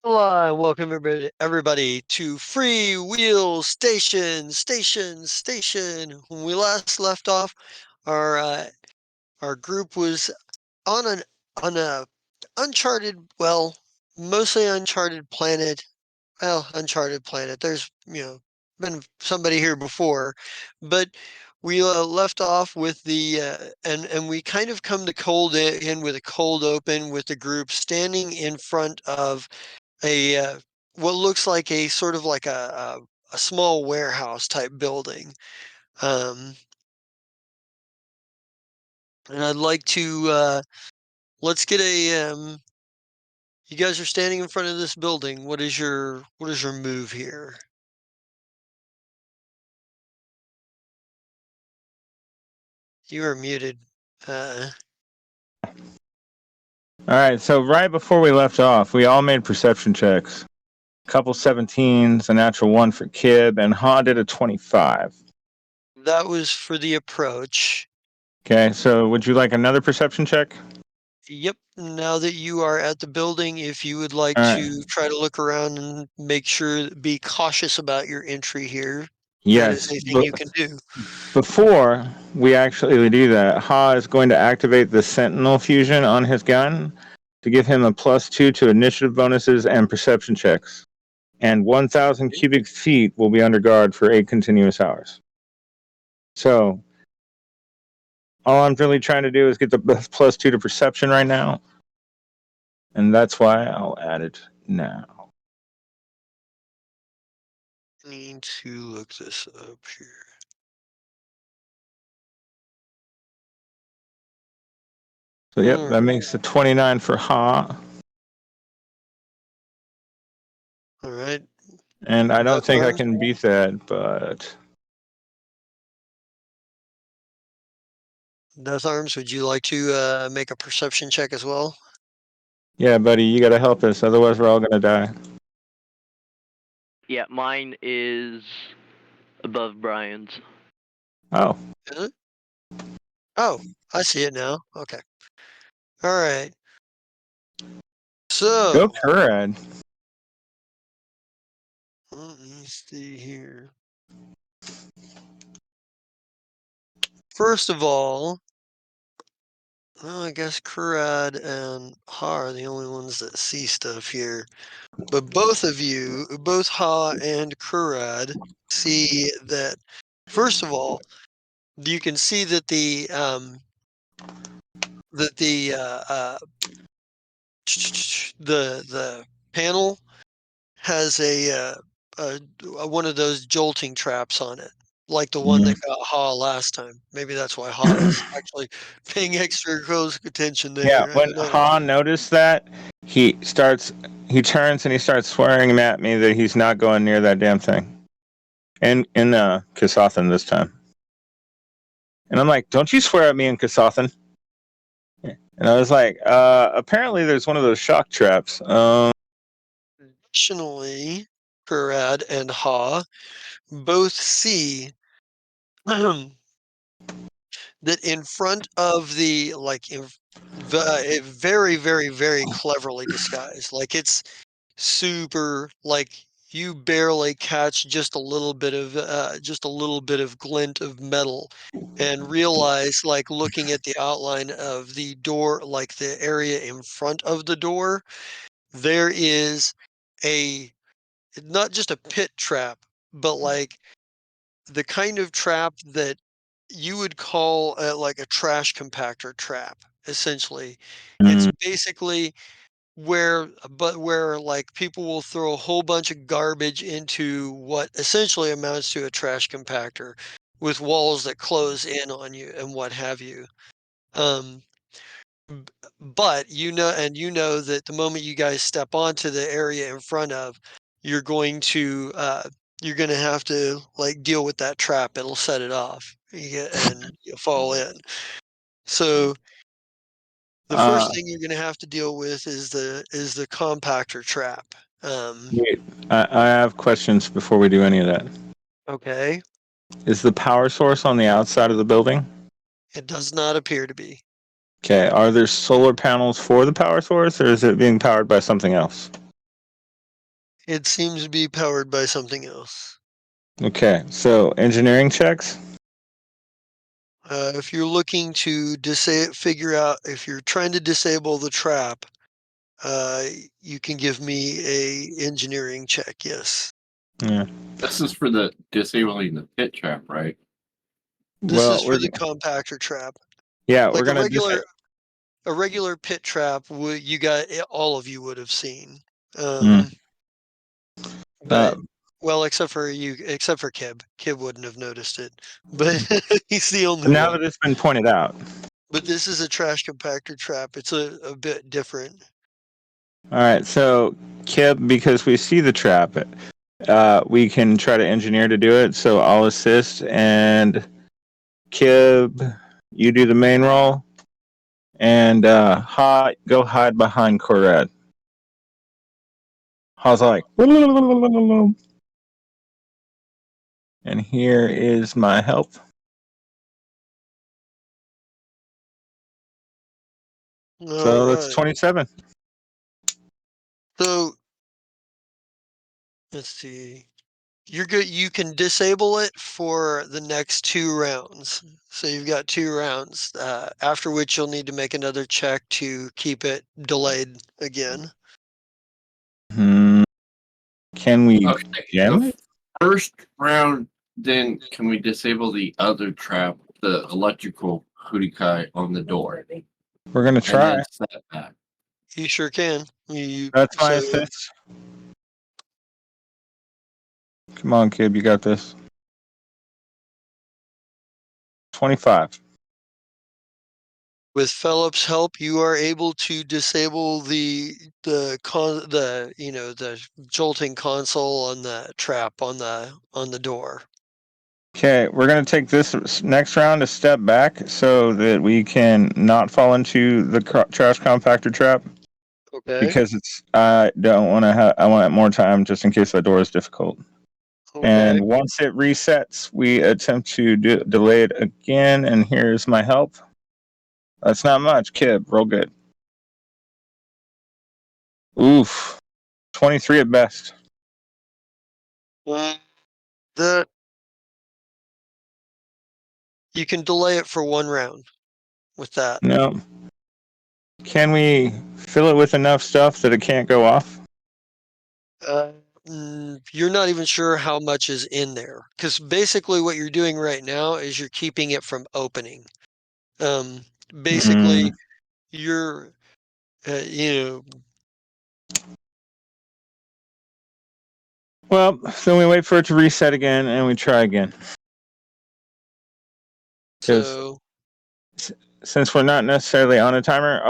Hello, and welcome everybody to Free Wheel Station. When we last left off, our our group was on an on a uncharted, well, mostly uncharted planet. Well, uncharted planet. There's been somebody here before, but we left off with the and we kind of come to in with a cold open with the group standing in front of a what looks like a sort of like a small warehouse type building. Um, and I'd like to let's get a you guys are standing in front of this building. What is your move here? You are muted. All right, so right before we left off, we all made perception checks. A couple 17s, a natural 1 for Kib, and Ha did a 25. That was for the approach. Okay, so would you like another perception check? Yep. Now that you are at the building, if you would like All right. to try to look around and make sure, be cautious about your entry here. That is Yes, a thing you but can do. before we actually do that, Ha is going to activate the Sentinel fusion on his gun to give him a +2 to initiative bonuses and perception checks. And 1,000 cubic feet will be under guard for 8 continuous hours. So all I'm really trying to do is get the +2 to perception right now. And that's why I'll add it now. Need to look this up here. So yep, that makes a 29 for Ha. All right. And I don't Death think I arms. can beat that, but Death arms. Would you like to make a perception check as well? yeah, buddy, you gotta help us, otherwise we're all gonna die. Yeah, mine is above Brian's. Oh. Is it? Oh, I see it now. Okay. All right. So Go Kurad. let me see here. First of all, well, I guess Kurad and Ha are the only ones that see stuff here. But both of you, both Ha and Kurad, see that. First of all, you can see that the panel has a one of those jolting traps on it, like the one that got Ha last time. Maybe that's why Ha is actually paying extra close attention Yeah, there. I when don't know. Ha noticed that, he turns and he starts swearing at me that he's not going near that damn thing. And in Kasathan this time. And I'm like, don't you swear at me in Kasathan. And I was like, apparently there's one of those shock traps. Additionally, Kurad and Ha both see that in front of the very, very, very cleverly disguised. Like it's super like you barely catch just a little bit of glint of metal and realize like looking at the outline of the door, like the area in front of the door, there is a not just a pit trap, but like the kind of trap that you would call like a trash compactor trap, essentially. It's basically where like people will throw a whole bunch of garbage into what essentially amounts to a trash compactor with walls that close in on you and what have you. Um, but you know that the moment you guys step onto the area in front of, you're going to you're going to have to like deal with that trap. It'll set it off and you fall in. So the first thing you're going to have to deal with is the compactor trap. Wait, I have questions before we do any of that. Okay. Is the power source on the outside of the building? It does not appear to be. Okay, are there solar panels for the power source, or is it being powered by something else? It seems to be powered by something else. Okay, so engineering checks. If you're looking to figure out if you're trying to disable the trap, you can give me a engineering check. Yes. Yeah. This is for the disabling the pit trap, right? This is Well, for the compactor trap. we're Like gonna a regular pit trap, all of you would have seen. Mm. But well, except for Kib. Kib wouldn't have noticed it, but he's the only now one. that it's been pointed out. But this is a trash compactor trap. It's a bit different. All right, so Kip, because we see the trap, we can try to engineer to do it. So I'll assist, and Kib, you do the main role, and go hide behind Corette. Ha's like, and here is my help. So that's Alright. 27. So let's see. You're good. You can disable it for the next 2 rounds. So you've got 2 rounds, after which you'll need to make another check to keep it delayed again. Can we Okay. jam The it? first round, then can we disable the other trap, the electrical hootie on the door, We're gonna and try. then set it back? You sure can. That's my assist. Come on, Kib, you got this. 25. With Philip's help, you are able to disable the jolting console on the trap on the door. Okay, we're going to take this next round a step back so that we can not fall into the trash compactor trap. Okay. Because I don't want to I want more time just in case that door is difficult. Okay. And once it resets, we attempt to delay it again. And here's my help. That's not much, Kib. Roll good. Oof. 23 at best. The you can delay it for 1 round with that. No. Can we fill it with enough stuff that it can't go off? You're not even sure how much is in there, because basically what you're doing right now is you're keeping it from opening. Basically, you're, Well, then we wait for it to reset again and we try again. Because so since we're not necessarily on a timer,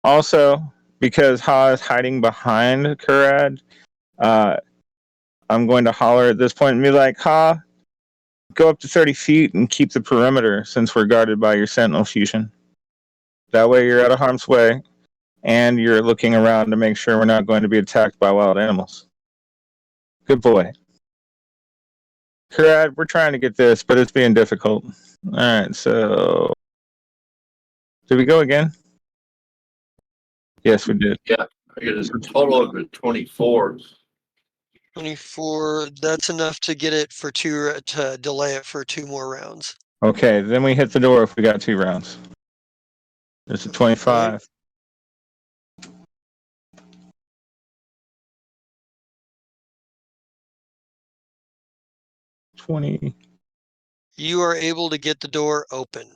also because Ha is hiding behind Kurad, I'm going to holler at this point and be like, Ha, go up to 30 feet and keep the perimeter since we're guarded by your Sentinel fusion. That way you're out of harm's way and you're looking around to make sure we're not going to be attacked by wild animals. Good boy. Kurad, we're trying to get this, but it's being difficult. All right, so did we go again? Yes, we did. Yeah, I get a total of 24. 24. That's enough to get it to delay it for 2 more rounds. Okay, then we hit the door if we got 2 rounds. There's a 25. Right. 20. You are able to get the door open.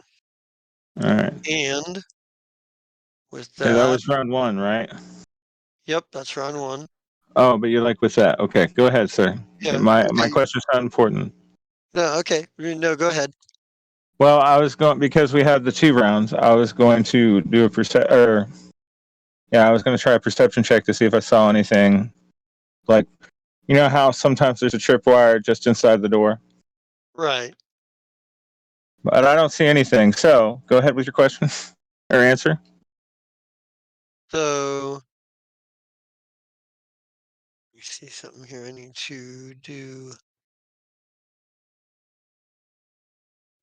All right. And with that was round 1, right? Yep, that's round 1. Oh, but you're like with that. Okay, go ahead, sir. Yeah. My Okay. question's not important. No, okay. No, go ahead. Well, I was going because we had the 2 rounds. I was going to do I was going to try a perception check to see if I saw anything. Like, you know how sometimes there's a tripwire just inside the door, Right. but I don't see anything. So, go ahead with your question or answer. So let me see something here I need to do.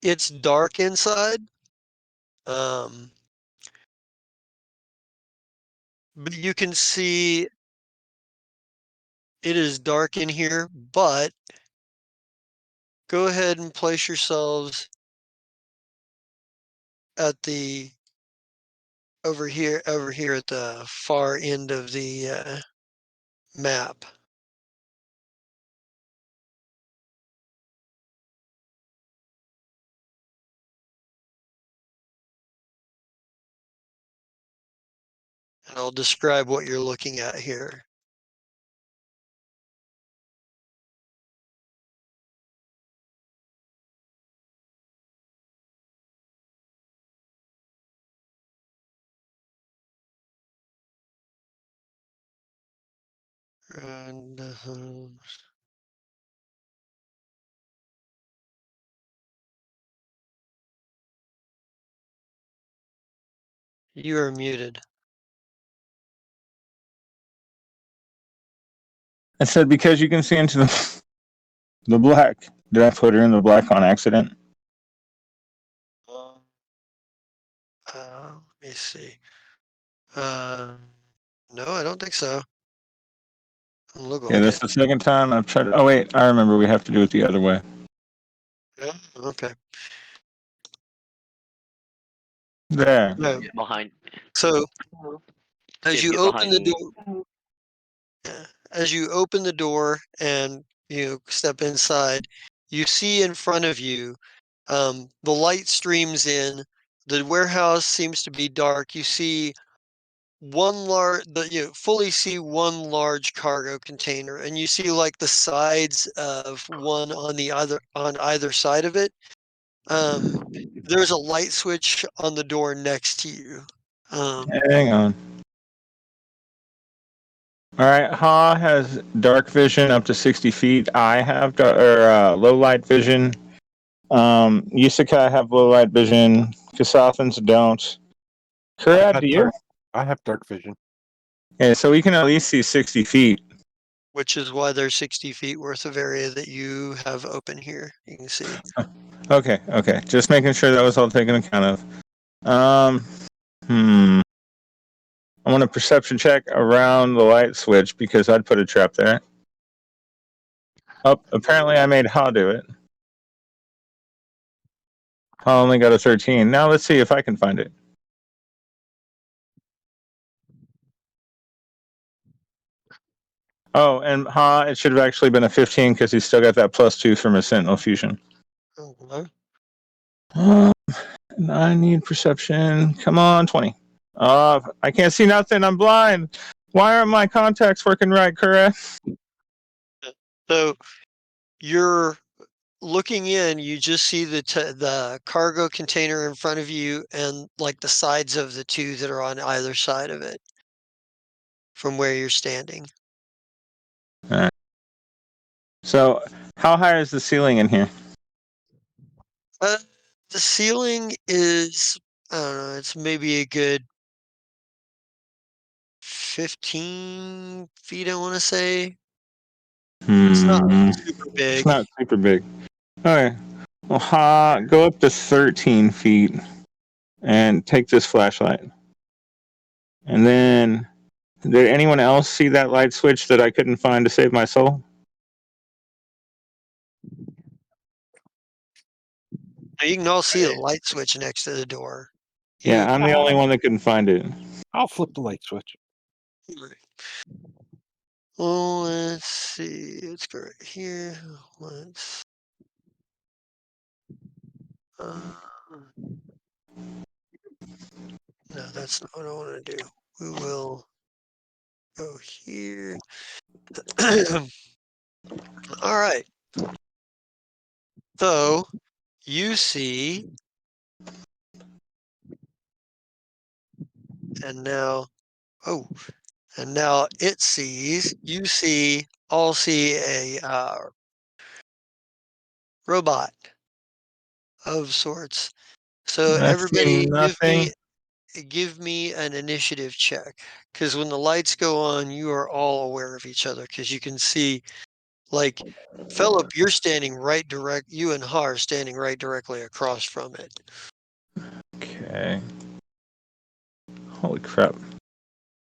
It's dark inside. But you can see It is dark in here, but go ahead and place yourselves at the over here at the far end of the map. And I'll describe what you're looking at here. And you are muted. I said because you can see into the black. Did I put her in the black on accident? Let me see. No, I don't think so. Doesn't look Yeah, like that's it. the second time I've tried. Oh wait, I remember. We have to do it the other way. Yeah, okay. There. No. Get behind. So as you Get open behind the me. door, as you open the door and you step inside, you see in front of you, the light streams in. The warehouse seems to be dark. You see you fully see one large cargo container, and you see like the sides of one on either side of it. There's a light switch on the door next to you. Hang on. All right, Ha has dark vision up to 60 feet. I have low light vision. Yusukai have low light vision. Kasathans don't. Kurad, do you? I have dark vision. Yeah, so we can at least see 60 feet. Which is why there's 60 feet worth of area that you have open here. You can see. Okay. Just making sure that was all taken account of. I want a perception check around the light switch because I'd put a trap there. Oh, apparently I made Ha do it. Ha only got a 13. Now let's see if I can find it. Oh, and Ha, it should have actually been a 15 because he's still got that +2 from his Sentinel Fusion. Okay. I need perception. Come on, 20. I can't see nothing. I'm blind. Why aren't my contacts working right, correct? So you're looking in, you just see the cargo container in front of you and like the sides of the two that are on either side of it from where you're standing. So, how high is the ceiling in here? Uh, the ceiling is, I don't know, it's maybe a good 15 feet, I want to say. It's not super It's big. not super big. Okay. Well, go up to 13 feet and take this flashlight. And then, did anyone else see that light switch that I couldn't find to save my soul? Now, you can all see the light switch next to the door. Yeah, I'm the only one that couldn't find it. I'll flip the light switch. Well, let's see. Let's go right here. Let's. No, that's not what I want to do. We will go here. All right. So you see, and now, oh, and now it sees. You see, all see a robot of sorts. So I see everybody, nothing. give me an initiative check, because when the lights go on, you are all aware of each other because you can see, like, Philip, you're standing you and Ha are standing right directly across from it. Okay. Holy crap.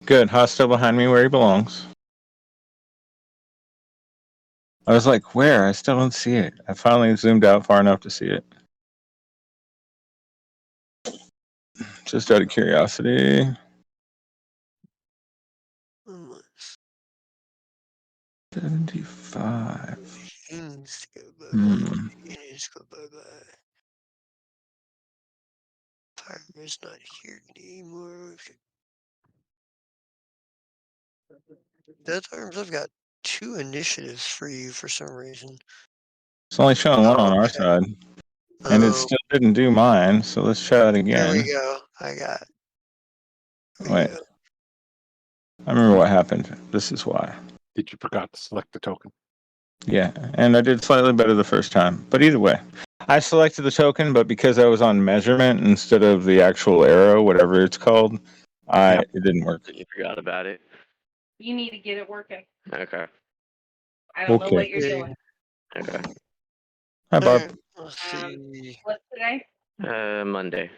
Good. Ha's still behind me where he belongs. I was like, where? I still don't see it. I finally zoomed out far enough to see it. Just out of curiosity. Unless 75. things go bye-bye. Hmm. Things go bye-bye. Fireman's not here anymore. Dead Arms, I've got 2 initiatives for you for some reason. It's only showing one on our Okay. side. And it Oh, still didn't do mine, so let's try it there again. we go. I got. Wait. I remember what happened. This is why. Did you forgot to select the token? Yeah, and I did slightly better the first time. But either way, I selected the token, but because I was on measurement instead of the actual arrow, whatever it's called, it didn't work. You forgot about it. You need to get it working. Okay. I don't know Okay. what you're doing. Okay. Hi, Bob. Alright, let's see. What's today? Monday.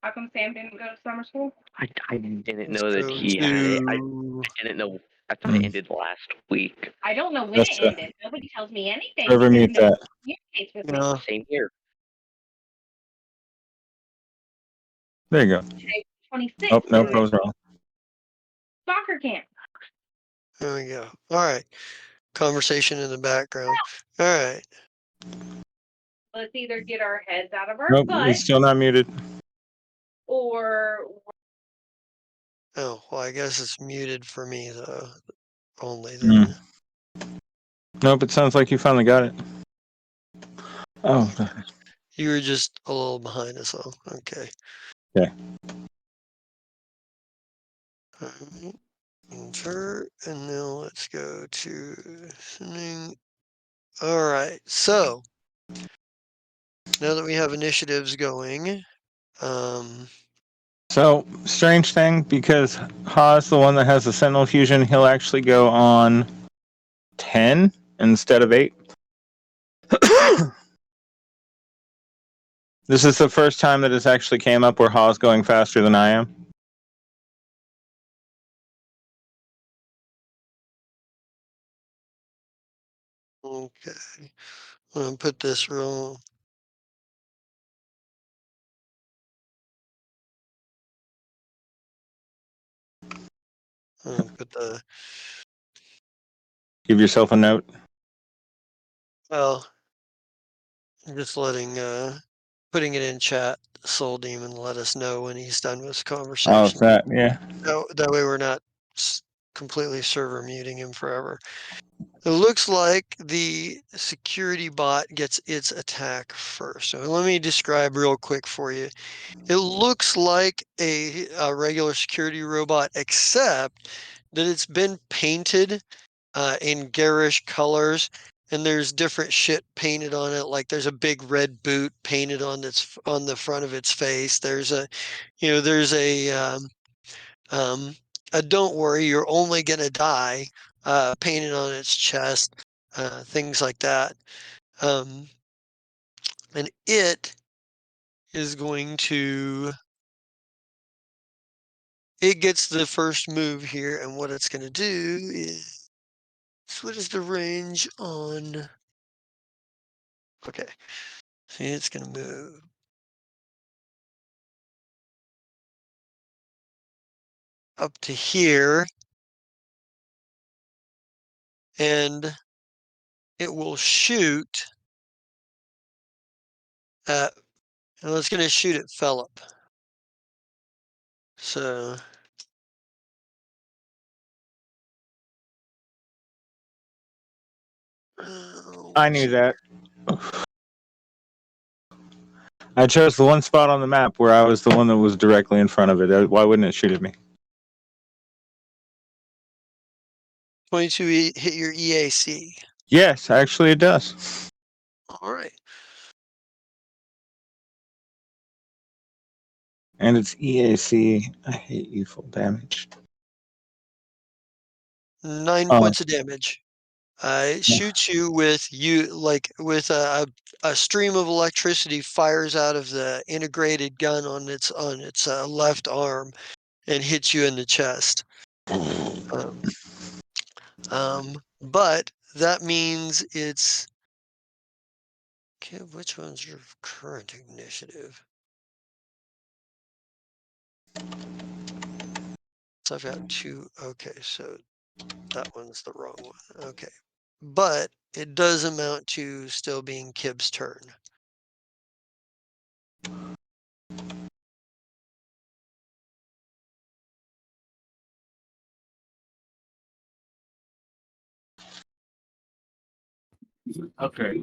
How come Sam didn't go to summer school? I didn't Let's know that go he had it. I to. didn't know. I thought it ended last week. I don't know when That's it ended. Nobody tells me anything Whoever because mute nobody that. communicates with me. Yeah, Same here. There you go. Today, 26th. Oh, nope, and I was wrong. soccer camp. there we go. Alright. Conversation in the background. Alright. Let's either get our heads out of our Nope, butt he's still not muted. or Oh, well, I guess it's muted for me, though. Only Hmm. then. Nope, it sounds like you finally got it. Oh, You were just a little behind us all. Okay. Okay. Alright. Invert, and now let's go to listening. Alright, so now that we have initiatives going, so strange thing, because Ha's the one that has the Sentinel fusion, he'll actually go on 10 instead of 8. This is the first time that it's actually came up where Ha's going faster than I am. okay. I'm gonna put this real. I'm gonna put the. Give yourself a note. Well, I'm just letting, putting it in chat. Soul Demon let us know when he's done with his Oh, conversation. that, yeah. That way we're not completely server muting him forever. It looks like the security bot gets its attack first. So let me describe real quick for you. It looks like a regular security robot, except that it's been painted in garish colors, and there's different shit painted on it. Like there's a big red boot painted on the front of its face. There's a, there's a "Don't worry, you're only gonna die" painted on its chest, things like that. And it is going to. It gets the first move here, and what it's going to do is. What is the range on. Okay. See, it's going to move. Up to here. And it will shoot at. And it's going to shoot at Philip. So. I knew that. I chose the one spot on the map where I was the one that was directly in front of it. Why wouldn't it shoot at me? 22 hit your EAC. Yes, actually it does. All right. And it's EAC. I hate you, full damage. 9 Oh. points of damage. It shoots you with a stream of electricity fires out of the integrated gun on its left arm and hits you in the chest. But that means it's okay. Which one's your current initiative? So I've got two. Okay, so that one's the wrong one. Okay, but it does amount to still being Kib's turn. Okay.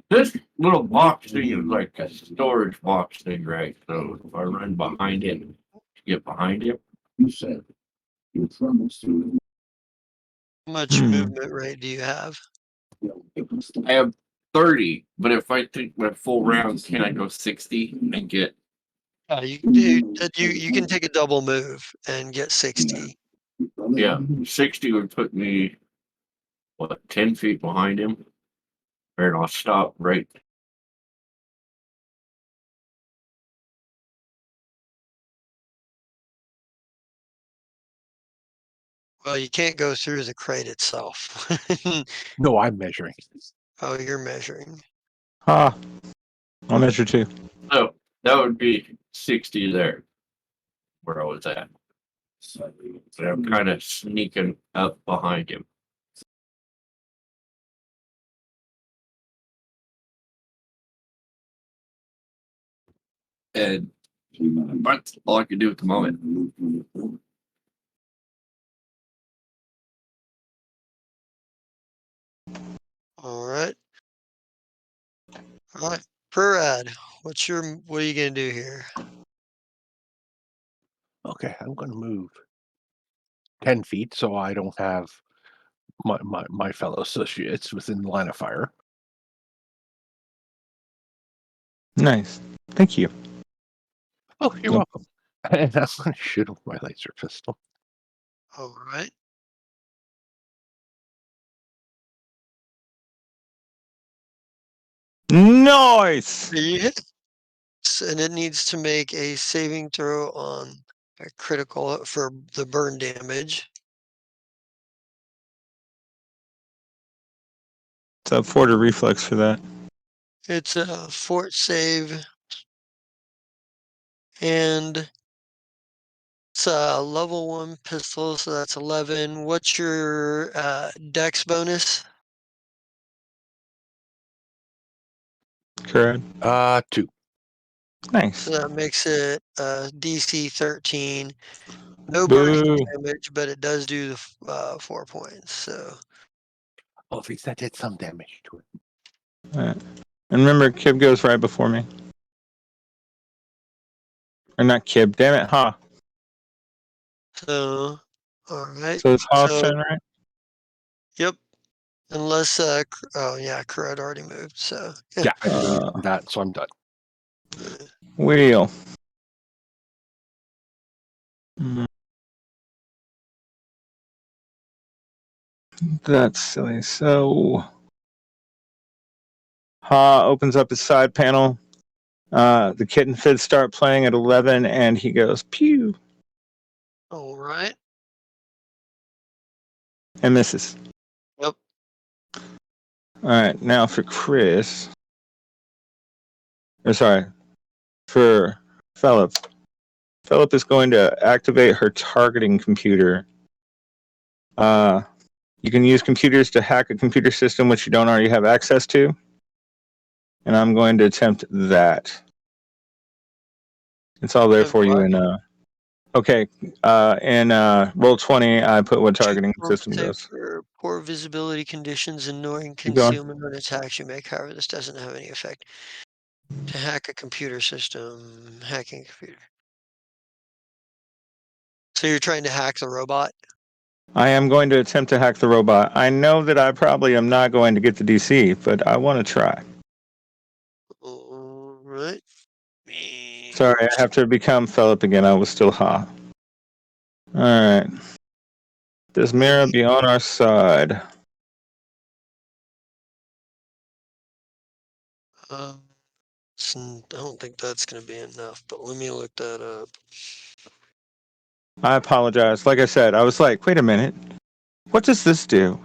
This little box thing is like a storage box thing, right? So if I run behind him, get behind him. You said you promised to. How much Hmm. movement rate do you have? I have 30, but if I take my full round, can I go 60 and get? You can take a double move and get 60. Yeah, 60 would put me what 10 feet behind him, and I'll stop right. Well, you can't go through the crate itself. No, I'm measuring. Oh, you're measuring. Ha. I'll measure 2. So that would be 60 there, where I was at. So I'm kind of sneaking up behind him. And that's all I can do at the moment. All right. All right. Perad, what are you gonna do here? Okay, I'm going to move 10 feet so I don't have my fellow associates within the line of fire. Nice. Thank you. Oh, you're Nope. welcome. And I'm going to shoot with my laser pistol. All right. Nice. You hit, and it needs to make a saving throw on a critical for the burn damage. It's a Fort reflex for that. It's a fort save, and it's a level 1 pistol, so that's 11. What's your dex bonus? Correct. 2. Nice. So that makes it DC 13. No burning Boo. damage, but it does do the 4 points. So Oh, at least I did some damage to it. All right. And remember, Kib goes right before me. Or not Kib. Damn it, Ha. all right. So it's Ha's So turn, right? yep. Unless oh yeah, Karad already moved. So yeah. Yeah, I moved that, so I'm done. Wheel. Mm. That's silly. So Ha opens up his side panel. The kitten fids start playing at 11, and he goes pew All right. and misses. Yep. All right, now for Chris. Or sorry, for Philip. Philip is going to activate her targeting computer. You can use computers to hack a computer system which you don't already have access to. And I'm going to attempt that. It's all there for you in okay. In roll 20, I put what targeting system Save does. for poor visibility conditions and knowing Keep going. concealment on attacks you make. However, this doesn't have any effect. To hack a computer system, hacking computer. So you're trying to hack the robot? I am going to attempt to hack the robot. I know that I probably am not going to get the DC, but I want to try. All right. Sorry, I have to become Philip again. I was still Ha. All right. Does Mira be on our side? I don't think that's going to be enough, but let me look that up. I apologize. Like I said, I was like, wait a minute. What does this do?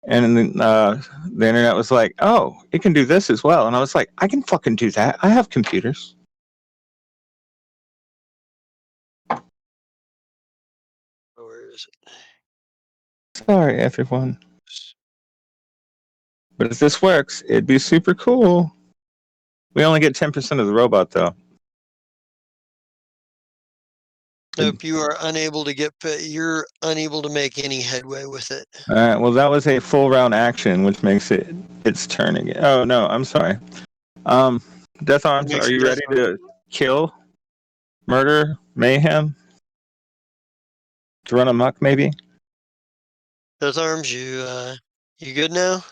And then the internet was like, "Oh, it can do this as well." And I was like, "I can fucking do that. I have computers." Where is it? Sorry, everyone. But if this works, it'd be super cool. We only get 10% of the robot, though. Nope, you are unable to you're unable to make any headway with it. All right. Well, that was a full round action, which makes it its turn again. Oh no, I'm sorry. Death Arms, Makes are you Death ready to kill, murder, mayhem, to run amok, maybe? Death Arms, you good now?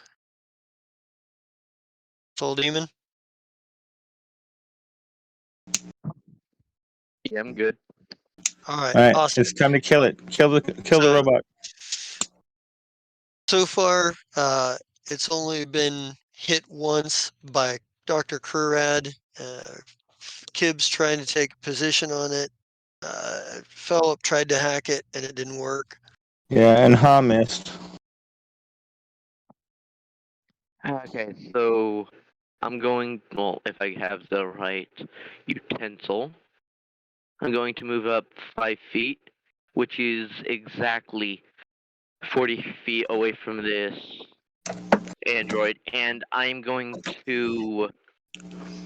Full demon? Yeah, I'm good. Alright, All right, awesome. it's time to kill it. Kill the robot. So far, it's only been hit once by Dr. Kurad. Kibbs trying to take a position on it. Philip tried to hack it and it didn't work. Yeah, and Ha missed. Okay, so I'm going, well, if I have the right utensil, I'm going to move up 5 feet, which is exactly 40 feet away from this android, and I'm going to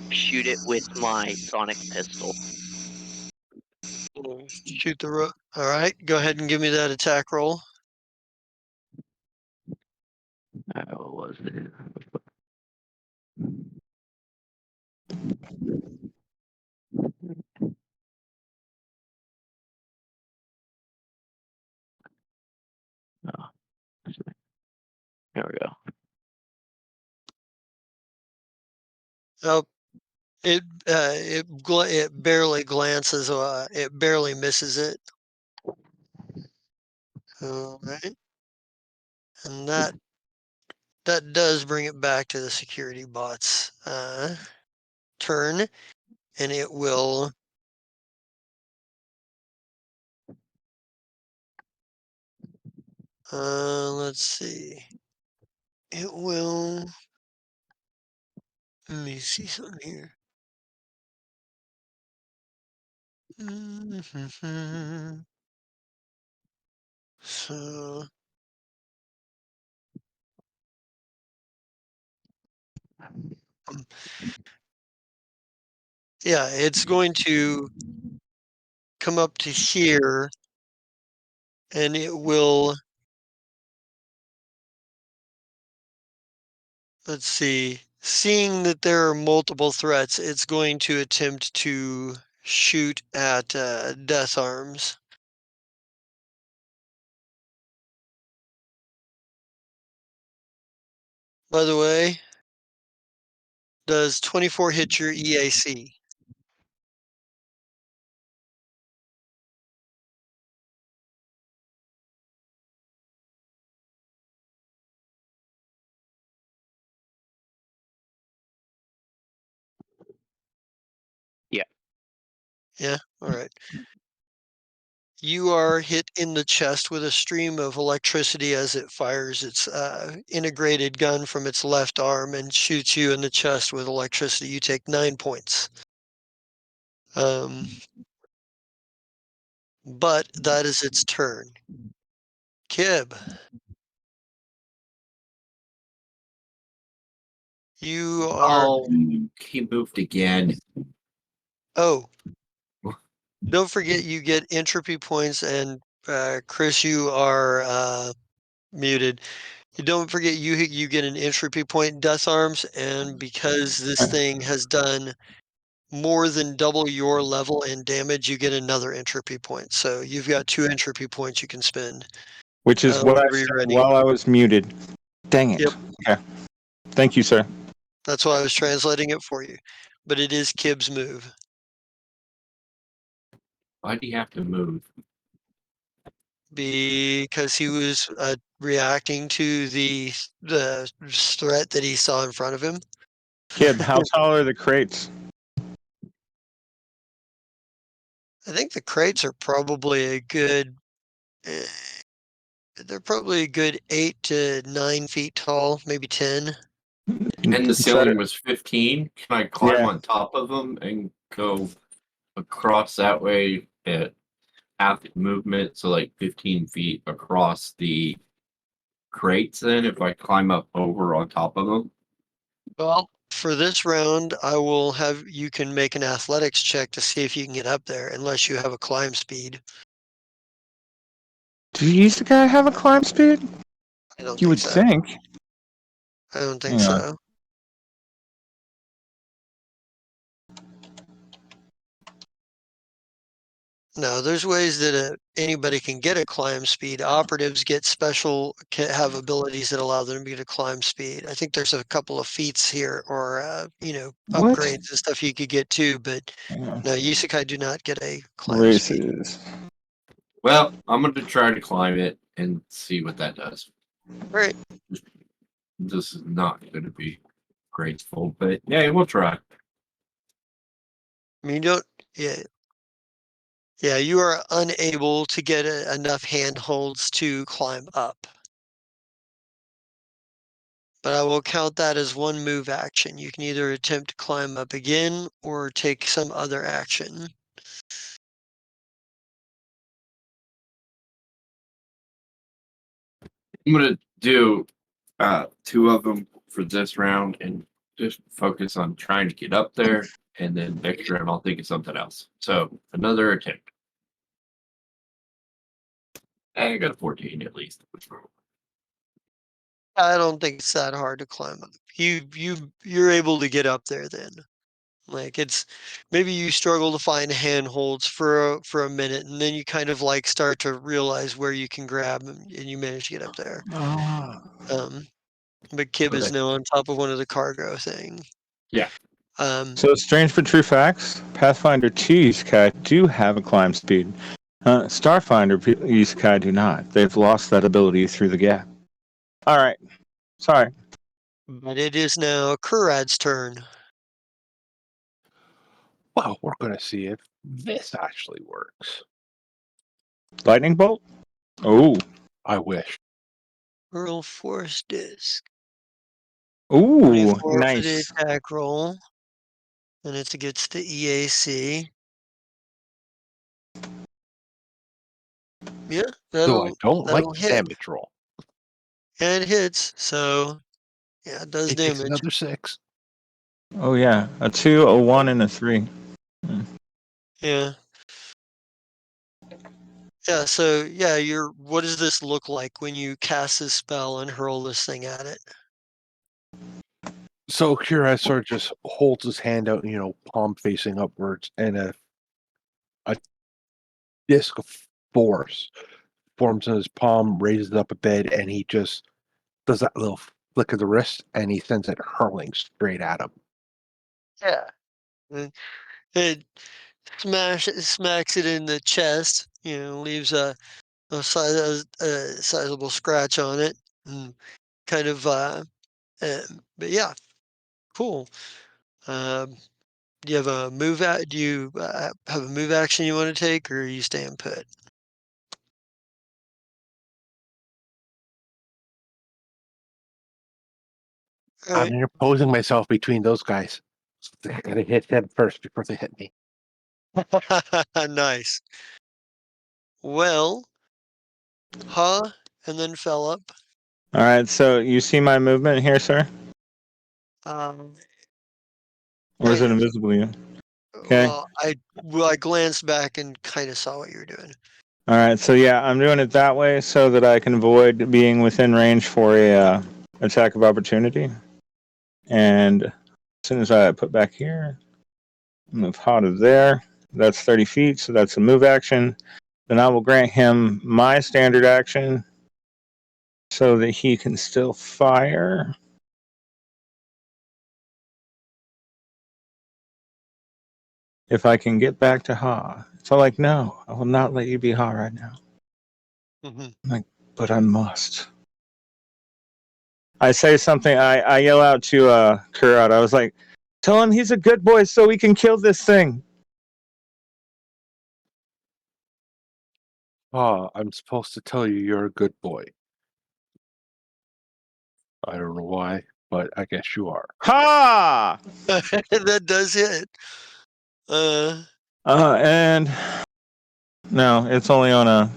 shoot it with my sonic pistol. Shoot the Alright, go ahead and give me that attack roll. What was it? Oh, there we go. Oh, it barely glances. It barely misses it. All right, and that does bring it back to the security bot's turn, and it will. Let's see. It will. Let me see something here. So yeah, it's going to come up to here, and it will. Let's see. Seeing that there are multiple threats, it's going to attempt to shoot at Death Arms. By the way, does 24 hit your EAC? Yeah. Yeah, all right. You are hit in the chest with a stream of electricity as it fires its integrated gun from its left arm and shoots you in the chest with electricity. You take 9 points. But that is its turn. Kib, you are. Oh, he moved again. Oh, don't forget you get entropy points, and Chris, you are muted. Don't forget you get an entropy point, Death Arms, and because this thing has done more than double your level and damage, you get another entropy point. So you've got 2 entropy points you can spend. Which is what I Whenever said you're ready. while I was muted. Dang it. Yep. Okay. Thank you, sir. That's why I was translating it for you. But it is Kib's move. Why do you have to move? Because he was reacting to the threat that he saw in front of him. Kib, how tall are the crates? I think the crates are probably a good They're probably a good 8 to 9 feet tall, maybe 10. And the ceiling was 15. Can I climb Yeah. on top of them and go across that way at half movement? So like 15 feet across the crates then if I climb up over on top of them? Well, for this round, I will have you can make an athletics check to see if you can get up there, unless you have a climb speed. Do you guy have a climb speed? I don't You think would so. think. I don't think Hang on. so. No, there's ways that anybody can get a climb speed. Operatives get have abilities that allow them to get a climb speed. I think there's a couple of feats here or, What? upgrades and stuff you could get too, but Hang on. no, Isekai do not get a climb speed. Races. Well, I'm going to try to climb it and see what that does. Right. This is not going to be graceful, but yeah, we'll try. I mean, yeah. Yeah, you are unable to get enough handholds to climb up. But I will count that as one move action. You can either attempt to climb up again or take some other action. I'm going to do 2 of them for this round and just focus on trying to get up there. And then next round, I'll think of something else. So another attempt. I got a 14 at least. I don't think it's that hard to climb up. You're able to get up there then. Like it's maybe you struggle to find handholds for a minute, and then you kind of like start to realize where you can grab and you manage to get up there. But Kib is Okay. now on top of one of the cargo thing. Yeah. So strange but true facts. Pathfinder 2 Isekai do have a climb speed. Starfinder Isekai do not. They've lost that ability through the gap. All right. Sorry. But it is now Kurad's turn. Well, we're going to see if this actually works. Lightning bolt? Oh. I wish. Hurl force disc. Ooh, 24 for the nice. attack roll. And it's against the EAC. Yeah, Though I don't like that'll the hit. damage roll. And it hits, so yeah, it does It takes damage. another 6. Oh yeah, a 2, a 1, and a 3. Yeah. Yeah, so yeah, what does this look like when you cast this spell and hurl this thing at it? So Kira sort of just holds his hand out, palm facing upwards, and a disc of force forms in his palm, raises it up a bit, and he just does that little flick of the wrist, and he sends it hurling straight at him. Yeah. It smacks it in the chest, leaves a sizable scratch on it. And kind of, but yeah, cool. Do you have a move do you have a move action you want to take, or are you staying put? All I'm interposing myself between those guys. So I gotta hit them first before they hit me. right. Nice. Well, and then Philip. All right, so you see my movement here, sir? Um, Or is it kind of. invisible to you? Okay. Well, I glanced back and kind of saw what you were doing. All right, so yeah, I'm doing it that way so that I can avoid being within range for a attack of opportunity. And as soon as I put back here, move Ha to there. That's 30 feet, so that's a move action. Then I will grant him my standard action so that he can still fire. If I can get back to Ha. So like, no, I will not let you be Ha right now. Mm-hmm. But I must. I say something, I yell out to Kurat. I was like, tell him he's a good boy so we can kill this thing. I'm supposed to tell you you're a good boy. I don't know why, but I guess you are. Ha! That does hit. And no, it's only on a.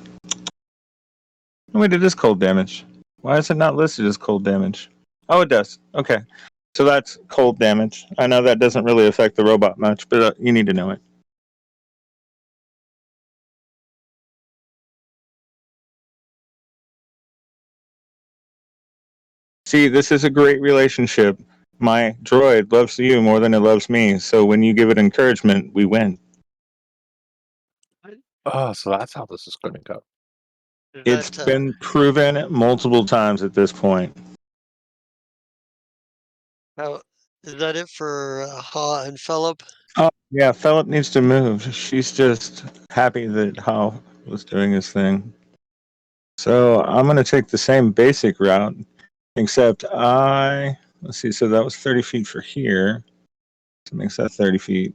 Wait, it is cold damage. Why is it not listed as cold damage? Oh, it does. Okay. So that's cold damage. I know that doesn't really affect the robot much, but you need to know it. See, this is a great relationship. My droid loves you more than it loves me, so when you give it encouragement, we win. Oh, so that's how this is going to go. It's That, been proven multiple times at this point. how, is that it for Ha and Philip? Oh, yeah, Philip needs to move. She's just happy that Hal was doing his thing. So I'm going to take the same basic route, except let's see, so that was 30 feet for here. So makes that 30 feet.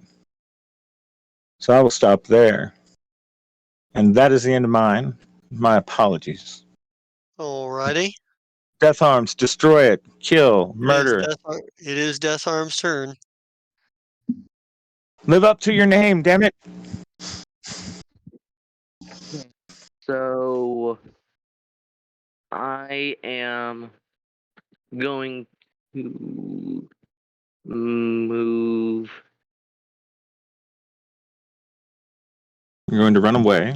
So I will stop there. And that is the end of mine. My apologies. Alrighty. Death Arms, destroy it, kill, murder. It is Death Arm's turn. Live up to your name, damn it. So I am going to move. You're going to run away.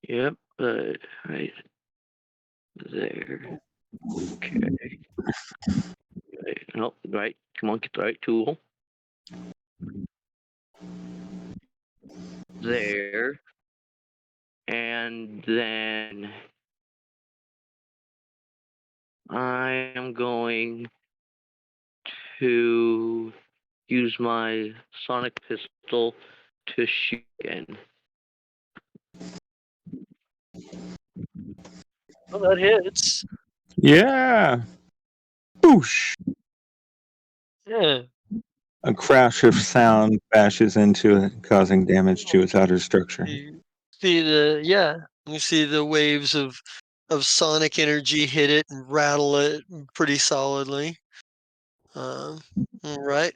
Yep, right there. Okay. Right, nope, right. Come on, get the right tool. There. And then I am going to use my sonic pistol to shoot again. Well, that hits. Yeah. Boosh. Yeah. A crash of sound bashes into it, causing damage to its outer structure. You you see the waves of sonic energy hit it and rattle it pretty solidly. All right,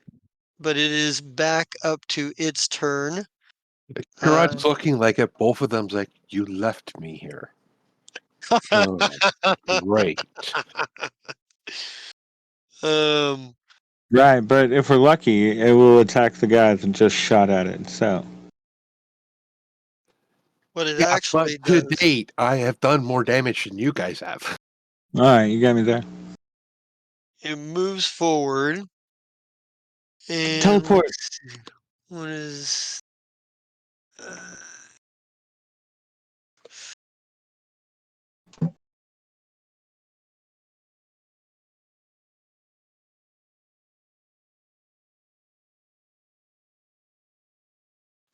but it is back up to its turn. Gerard's looking like at both of them's like, you left me here. Oh, great. um, Right, but if we're lucky, it will attack the guy that just shot at it. So, what it Yeah, but actually to does, date, I have done more damage than you guys have. all right, you got me there. it moves forward and Teleport. let's see, what is uh,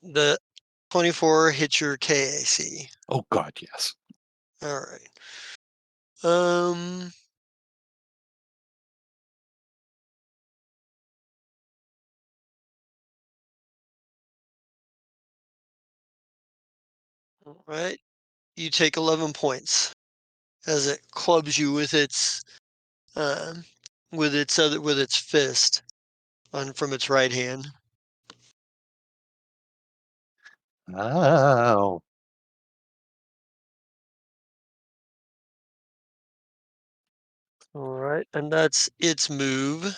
the 24 hit your KAC. Oh, God, yes. All right. Um, all right. You take 11 points as it clubs you um, with its fist on from its right hand. Oh. All right, and that's its move.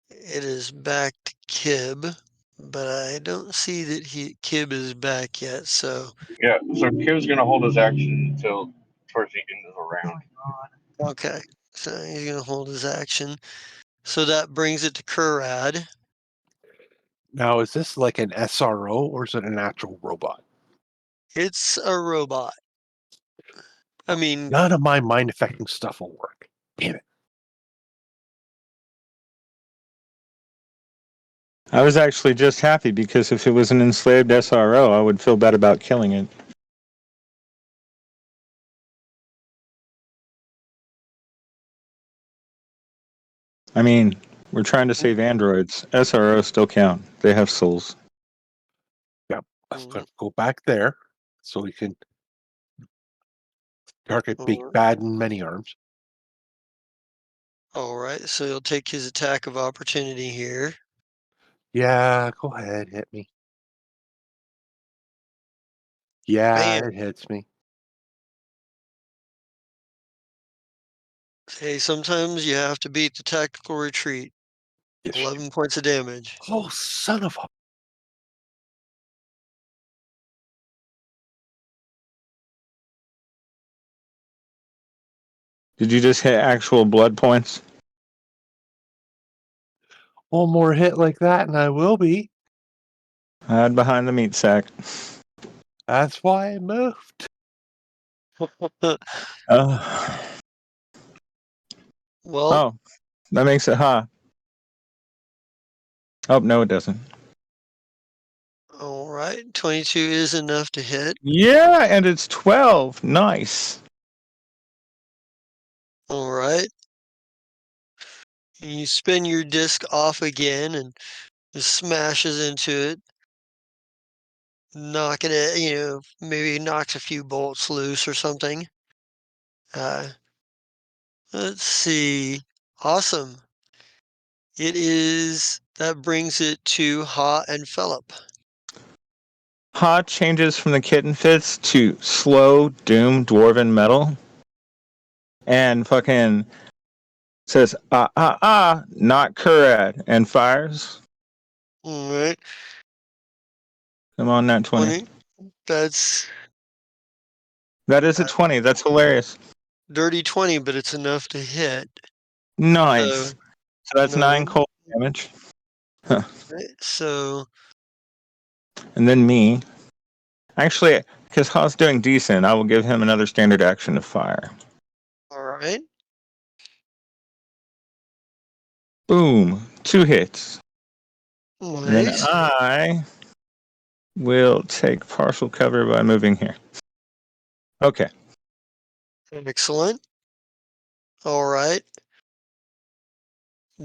It is back to Kib, but I don't see that Kib is back yet. So Yeah, so Kiv's gonna hold his action until towards the end of the round. okay, so he's gonna hold his action. So that brings it to Kurad. Now, is this like an SRO or is it an actual robot? It's a robot. I mean, None of my mind affecting stuff will work. Damn it. I was actually just happy because if it was an enslaved SRO, I would feel bad about killing it. I mean, we're trying to save androids. SROs still count. They have souls. I'm gonna go back there so we can target big Alright. bad and many arms. All right, so he'll take his attack of opportunity here. Yeah, go ahead, hit me. Yeah, Bam. it hits me. Hey, sometimes you have to beat the tactical retreat. Yes. 11 points of damage. Oh, son of a! Did you just hit actual blood points? One more hit like that, and I will be. Hide behind the meat sack. That's why I moved. Oh, Well, that makes it high. Oh, no, it doesn't. all right, 22 is enough to hit. Yeah, and it's 12. Nice. All right. You spin your disc off again and it smashes into it, knocking it, maybe knocks a few bolts loose or something. Let's see. Awesome. That brings it to Ha and Philip. Ha changes from the kitten fits to slow doom dwarven metal. And fucking says, not Kurad, and fires. All right. Come on, that 20. 20. That's That is a 20. That's hilarious. dirty 20, but it's enough to hit. Nice. So, So that's no, 9 cold damage. Huh. right, so, And then me. Actually, because Ha's doing decent, I will give him another standard action to fire. all right. Boom. 2 hits. And then Nice. I will take partial cover by moving here. Okay. Excellent. All right.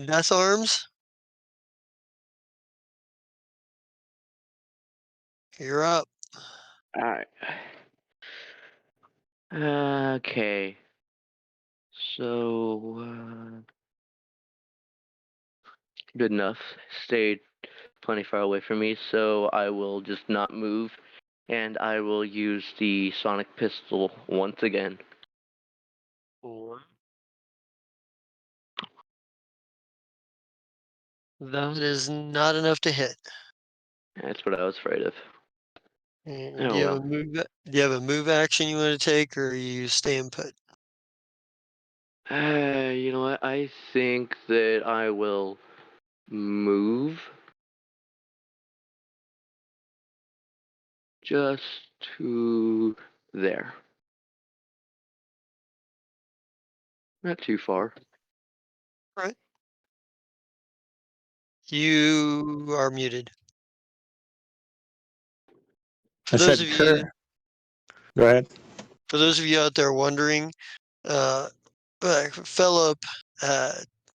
Death arms. You're up. All right. Okay. So, good enough. Stayed plenty far away from me, so I will just not move, and I will use the sonic pistol once again. That is not enough to hit. That's what I was afraid of. And Oh do you have well. a move? Do you have a move action you want to take, or are you staying put? You know what? I think that I will move just to there. Not too far. All right. You are muted. For I those said of you, Go ahead. for those of you out there wondering, uh, Philip, uh,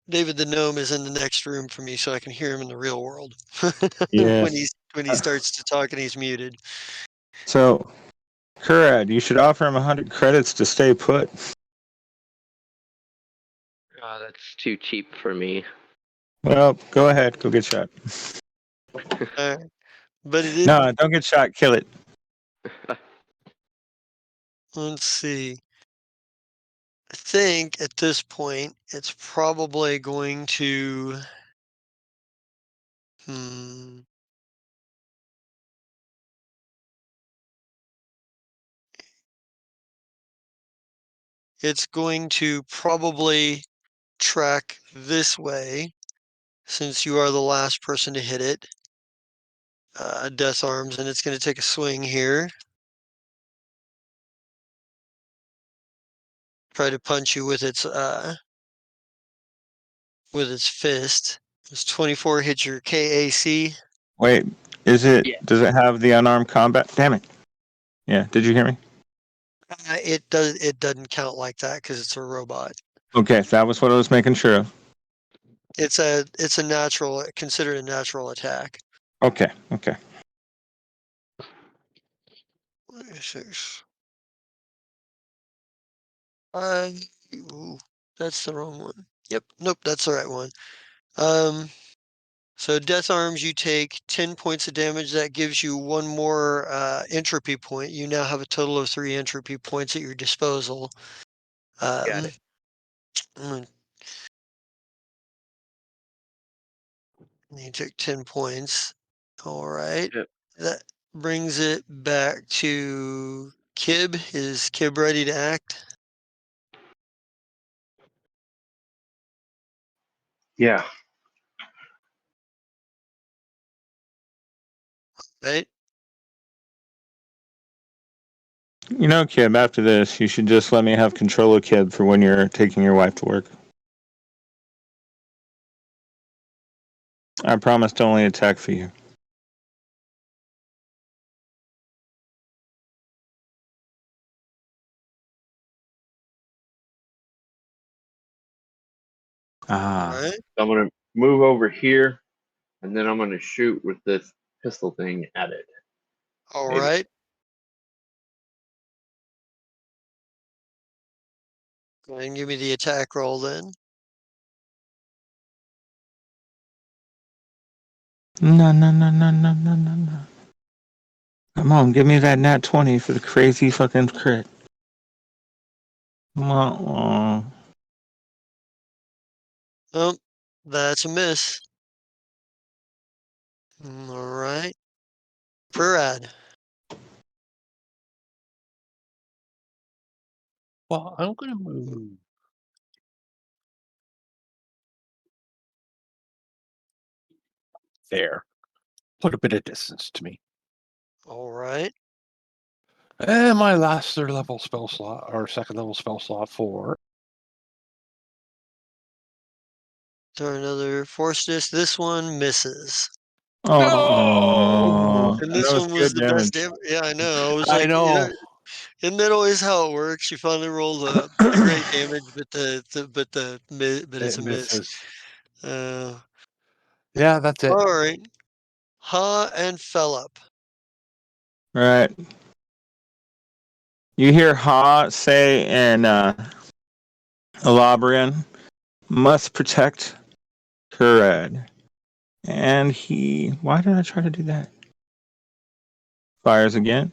David the gnome is in the next room from me, so I can hear him in the real world Yes. when he starts to talk and he's muted. So, Kurad, you should offer him 100 credits to stay put. That's too cheap for me. Well, go ahead. Go get shot. But it No, don't get shot. Kill it. let's see. I think at this point it's probably going to. It's going to probably track this way since you are the last person to hit it. Death arms, and it's going to take a swing here. Try to punch you with its fist. Does 24 hit your KAC? Wait, Yeah. does it have the unarmed combat? Damn it. Yeah, did you hear me? It doesn't count like that because it's a robot. Okay, that was what I was making sure of. It's a natural, considered a natural attack. Okay. 26. Ooh, that's the wrong one. Yep, nope, that's the right one. So death arms, you take 10 points of damage. That gives you one more entropy point. You now have a total of 3 entropy points at your disposal. Got it. You took 10 points. All right. Yep. That brings it back to Kib. Is Kib ready to act? Yeah. Right? You know, Kib, after this, you should just let me have control of Kib for when you're taking your wife to work. I promise to only attack for you. All Ah. right. I'm gonna move over here, and then I'm gonna shoot with this pistol thing at it. All Maybe. right. Go ahead and give me the attack roll then. No, no, no, no, no, no, no, no. Come on, give me that nat 20 for the crazy fucking crit. Come on. Oh, that's a miss. All right. Parad. Well, I'm gonna move there. Put a bit of distance to me. All right. And my last third level spell slot or second level spell slot for Throw another force disc. This one misses. Oh, And and that this was one was good the best damage. damage. Yeah, I know. I was I like, know. isn't that always how it works? You finally roll the great damage, but but it's It a miss. misses. Uh, Yeah, that's it. all right. Ha and Philip. Right. You hear Ha say in Elabrian, must protect Kurad. And he. Why did I try to do that? Fires again.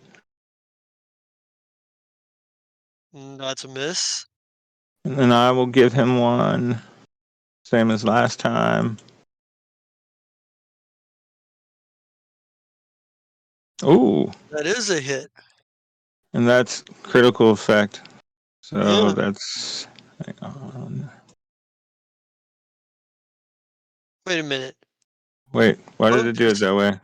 That's a miss. And then I will give him one. Same as last time. Ooh. That is a hit. And that's critical effect. So Yeah. that's. Hang on. Wait a minute. Wait, why did Bone it do it that way?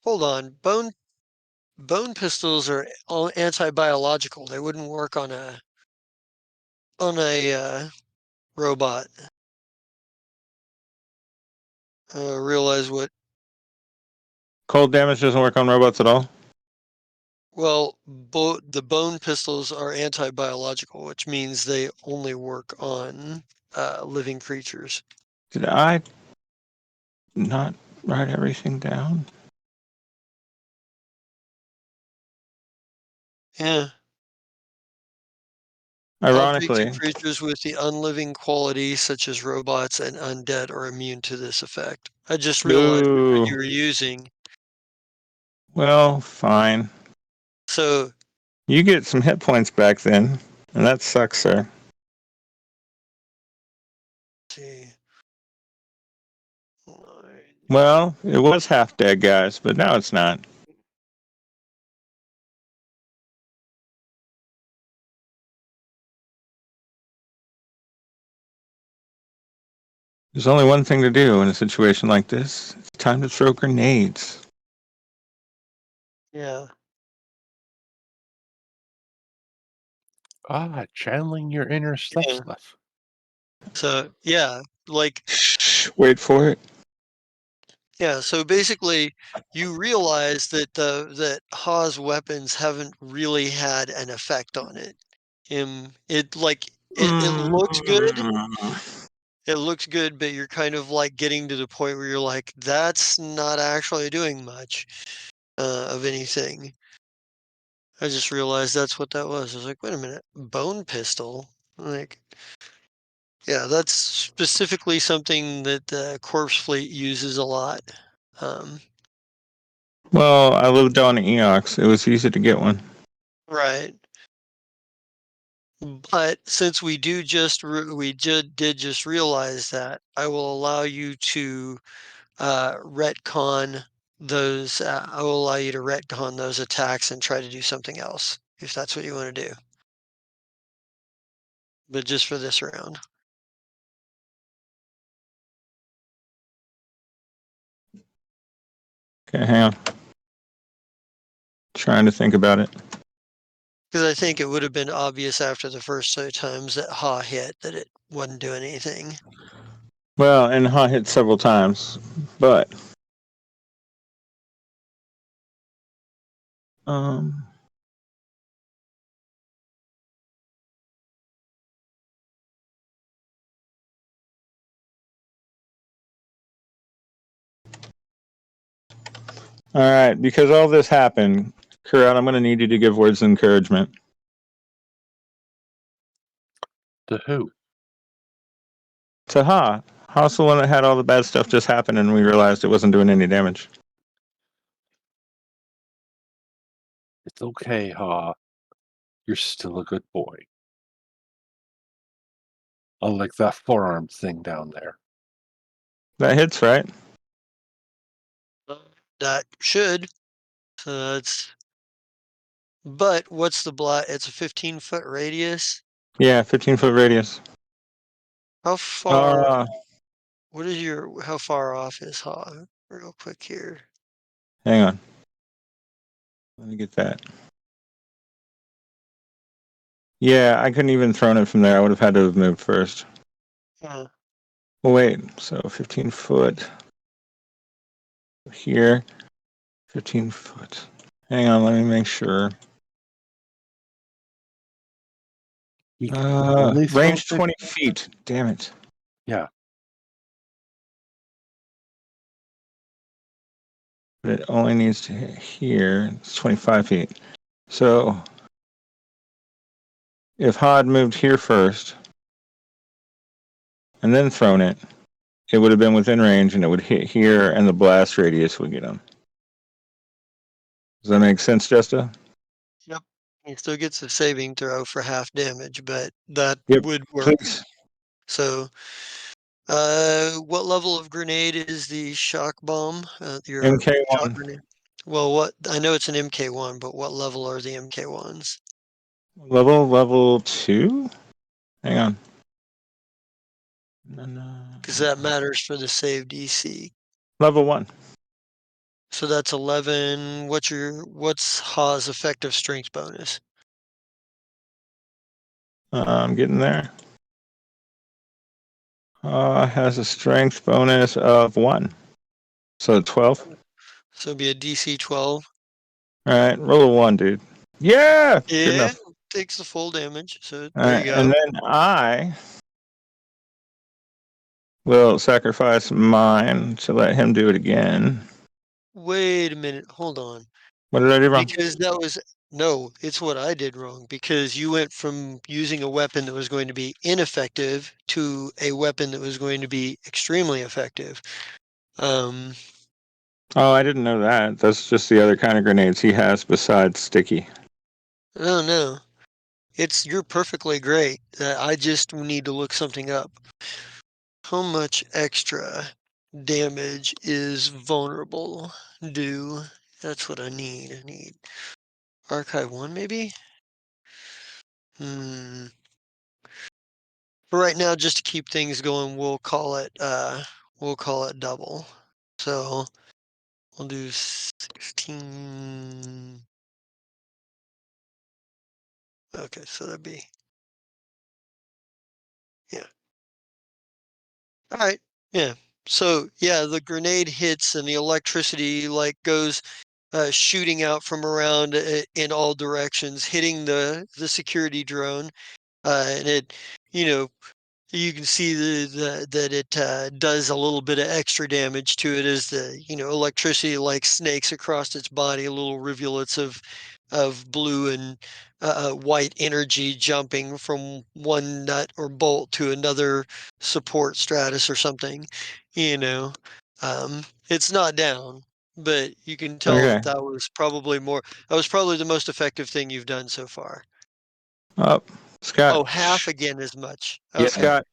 Hold on. Bone pistols are all anti-biological. They wouldn't work on a robot. Realize what? Cold damage doesn't work on robots at all? Well, the bone pistols are anti-biological, which means they only work on living creatures. Did I not write everything down? Yeah. Objects and Ironically. creatures with the unliving quality, such as robots and undead, are immune to this effect. I just realized which one Boo. you were using. Well, fine. So, You get some hit points back then, and that sucks, sir. let's see. Well, it was half dead, guys, but now it's not. There's only one thing to do in a situation like this. It's time to throw grenades. Yeah. Channeling your inner Yeah. Sliff. So, yeah, like, Shh, wait for it. yeah, so basically you realize that that Ha's weapons haven't really had an effect on it. It like it looks good. It looks good, but you're kind of like getting to the point where you're like, that's not actually doing much of anything. I just realized that's what that was. I was like, wait a minute, bone pistol? Like, yeah, that's specifically something that the Corpse Fleet uses a lot. Well, I lived on Eox. It was easy to get one. Right. But since we did just realize that, I will allow you to retcon those. I will allow you to retcon those attacks and try to do something else if that's what you want to do. But just for this round. Okay, hang on. Trying to think about it. Because I think it would have been obvious after the first two times that Ha hit that it wasn't doing anything. Well, and Ha hit several times, but all right, because all this happened, Kurat, I'm going to need you to give words of encouragement. To who? To Ha. Ha's the one that had all the bad stuff just happen, and we realized it wasn't doing any damage. It's okay, Ha. You're still a good boy. Unlike that forearm thing down there. That hits, right? That should. So that's. But what's the blot? It's a 15-foot radius. Yeah, 15-foot radius. How far? What is your? How far off is Ha? Real quick here. Hang on. Let me get that. Yeah, I couldn't even thrown it from there. I would have had to have moved first. Huh. Well, wait. So 15 foot here, 15 foot. Hang on, let me make sure. You can only throw Range 20 feet. Damn it. Yeah. But it only needs to hit here. It's 25 feet. So if Ha had moved here first and then thrown it, it would have been within range and it would hit here and the blast radius would get him. Does that make sense, Justa? Yep. He still gets a saving throw for half damage, but that Yep, would work. please. So, what level of grenade is the shock bomb? Your shock MK1. grenade? Well, what I know it's an MK1, but what level are the MK1s? Level 2? Hang on. Because that matters for the save DC. Level 1. So that's 11. What's Ha's effective strength bonus? I'm getting there. Has a strength bonus of 1. So 12. So it'd be a DC 12. All right, roll a 1, dude. Yeah, good Yeah, enough. takes the full damage. So All there right, you and go. then I will sacrifice mine to let him do it again. Wait a minute. Hold on. What did I do wrong? Because that was no, it's what I did wrong because you went from using a weapon that was going to be ineffective to a weapon that was going to be extremely effective. Um, Oh, I didn't know that. That's just the other kind of grenades he has besides sticky. oh no, you're perfectly great. I just need to look something up. How much extra damage is vulnerable do? That's what I need. I need archive 1 maybe? Hmm. For right now, just to keep things going, we'll call it double. So we'll do 16. Okay, so that'd be yeah. All right. Yeah. So yeah, the grenade hits and the electricity like goes shooting out from around in all directions, hitting the security drone, and it, you know, You can see that it does a little bit of extra damage to it as the electricity like snakes across its body, little rivulets of blue and white energy jumping from one nut or bolt to another support stratus or something. It's not down, but you can tell Okay. that was probably the most effective thing you've done so far. Oh, Scott. Oh, half again as much. Yeah. Okay. Scott.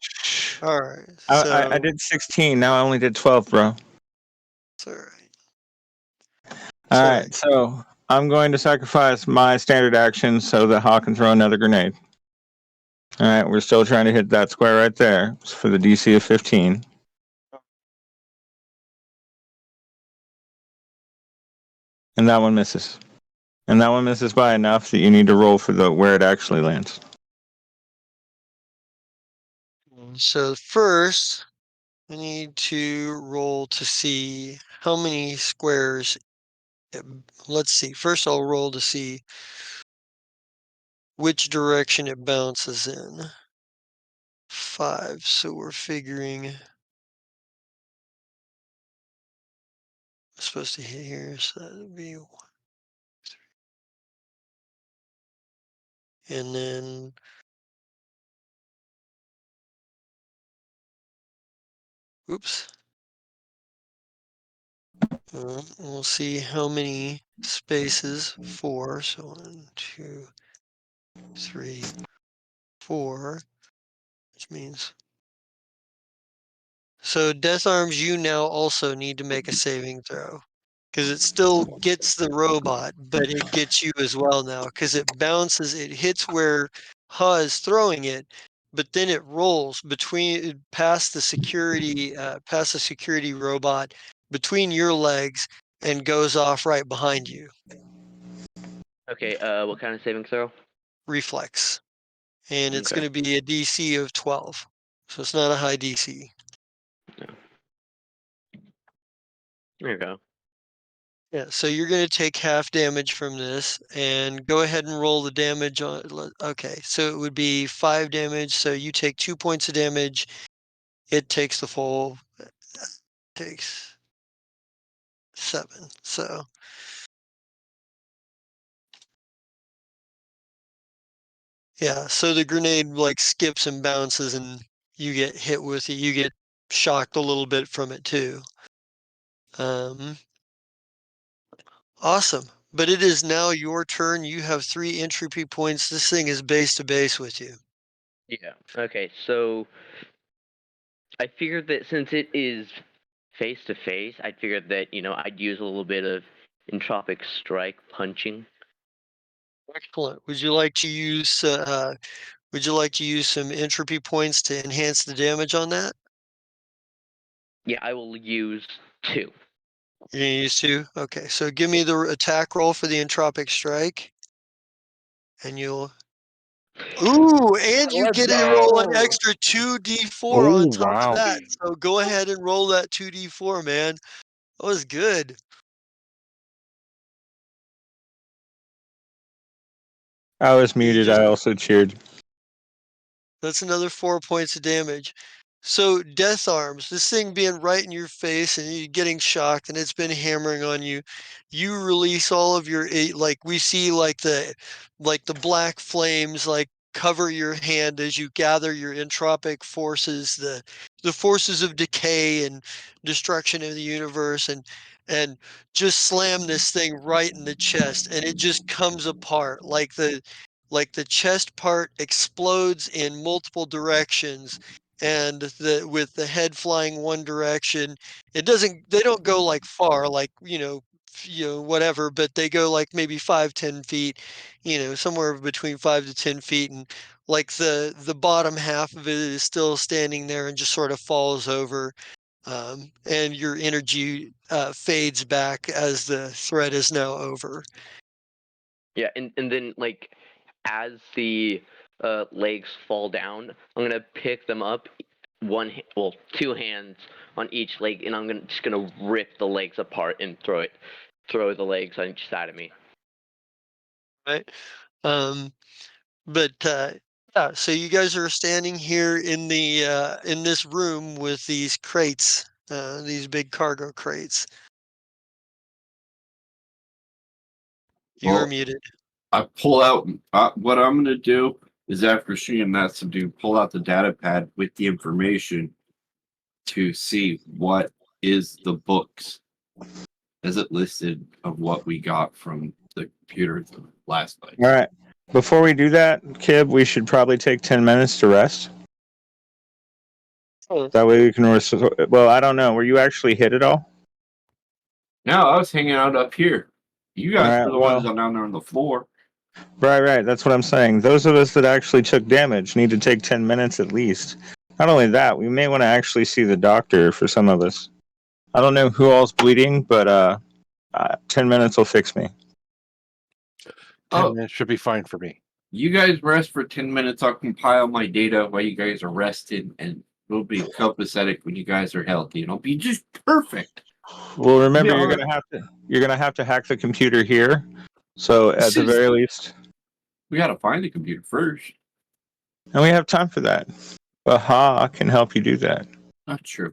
All right. I did 16. Now I only did 12, bro. It's all right. All It's all right. right. So I'm going to sacrifice my standard action so that Hawk can throw another grenade. All right. We're still trying to hit that square right there for the DC of 15. And that one misses. And that one misses by enough that you need to roll for where it actually lands. So first, I need to roll to see how many squares. Let's see. First, I'll roll to see which direction it bounces in. 5. So we're figuring it's supposed to hit here. So that would be 1, 3. And then oops. We'll see how many spaces. 4. So 1, 2, 3, 4. Which means so Death Arms, you now also need to make a saving throw. Because it still gets the robot, but it gets you as well now. Because it bounces, it hits where Ha is throwing it, but then it rolls past the security robot between your legs and goes off right behind you. Okay, what kind of saving throw? Reflex. And it's Okay. going to be a DC of 12. So it's not a high DC. There you go. Yeah, so you're going to take half damage from this and go ahead and roll the damage on. Okay, so it would be 5 damage. So you take 2 points of damage. It takes the full, takes 7. So yeah, so the grenade like skips and bounces and you get hit with it. You get shocked a little bit from it too. Awesome. But it is now your turn. You have 3 entropy points. This thing is base to base with you. Yeah. Okay, so I figured that since it is face to face, I figured that, I'd use a little bit of entropic strike punching. Excellent. Would you like to use some entropy points to enhance the damage on that? Yeah, I will use 2. You're gonna use 2? Okay, so give me the attack roll for the entropic strike. And you'll ooh, and you Let's get to roll an go. extra 2d4 Oh on top of wow. that. So go ahead and roll that 2d4, man. That was good. I was You muted. just I also cheered. That's another 4 points of damage. So Death Arms, this thing being right in your face and you getting shocked and it's been hammering on you. You release all of your like we see like the black flames like cover your hand as you gather your entropic forces, the forces of decay and destruction of the universe and just slam this thing right in the chest and it just comes apart like the chest part explodes in multiple directions and with the head flying one direction they don't go like far like whatever but they go like maybe 5-10 feet somewhere between 5 to 10 feet and like the bottom half of it is still standing there and just sort of falls over and your energy fades back as the threat is now over. Yeah, and then like as the legs fall down, I'm gonna pick them up, 2 hands on each leg, and I'm just gonna rip the legs apart and throw the legs on each side of me. Right. Um, but Yeah, so you guys are standing here in the in this room with these crates, these big cargo crates. You are Well, muted. I pull out what I'm gonna do is after seeing that subdued, pull out the data pad with the information to see what is the books as it listed of what we got from the computer the last place. All right. Before we do that, Kib, we should probably take 10 minutes to rest. Oh, That way we can well, I don't know. Were you actually hit at all? No, I was hanging out up here. You All guys right. were the Well, ones down there on the floor. right. That's what I'm saying. Those of us that actually took damage need to take 10 minutes at least. Not only that, we may want to actually see the doctor for some of us. I don't know who all's bleeding, but 10 minutes will fix me. 10 Oh, minutes should be fine for me. you guys rest for 10 minutes. I'll compile my data while you guys are rested, and we'll be copacetic when you guys are healthy. And it'll be just perfect. Well, remember Yeah, you're gonna have to hack the computer here. So at the very least, we gotta find the computer first. and we have time for that. But Ha can help you do that. Not true.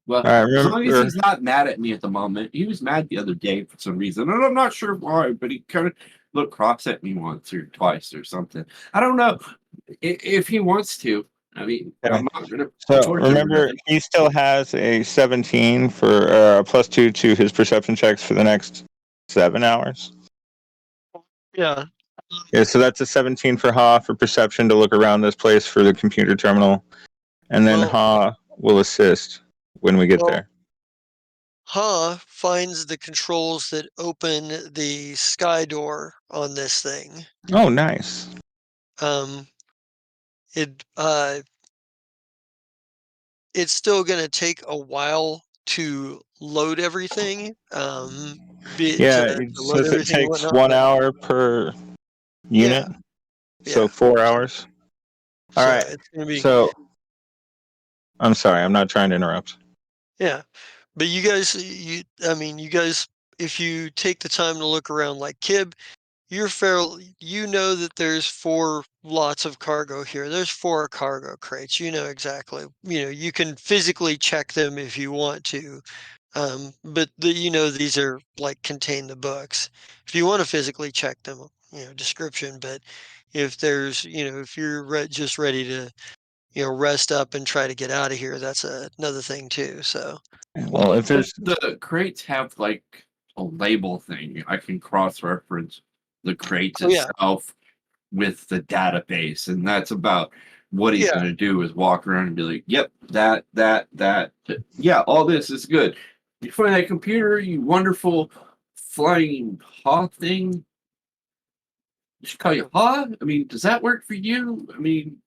Well, All right, as long as remember, he's not mad at me at the moment. He was mad the other day for some reason, and I'm not sure why, but he kind of looked cross at me once or twice or something. I don't know if he wants to. I mean, okay. I'm not gonna So torture him or remember, nothing. he still has a 17 for +2 to his perception checks for the next 7 hours. yeah. Yeah, so that's a 17 for Ha for perception to look around this place for the computer terminal, and then Well, Ha will assist when we get well, there. Ha finds the controls that open the sky door on this thing. Oh, nice. It it's still gonna take a while to load everything. Yeah, To it load says it everything and takes whatnot, 1 but hour per yeah, unit, so yeah. 4 hours. All So right. it's gonna be So I'm sorry, I'm not trying to interrupt. yeah. But I mean, you guys, if you take the time to look around like Kib, you know that there's 4 lots of cargo here. There's 4 cargo crates. You know exactly. You can physically check them if you want to. But these are like contain the books. If you want to physically check them, description. But if if you're just ready to, rest up and try to get out of here, that's another thing too. So, Well, Well, if there's the crates have like a label thing. I can cross-reference the crates oh yeah, itself with the database, and that's about what he's yeah. going to do is walk around and be like, "Yep, that, yeah, all this is good." You find that computer, you wonderful flying haw thing. Just call you haw. I mean, does that work for you? I mean,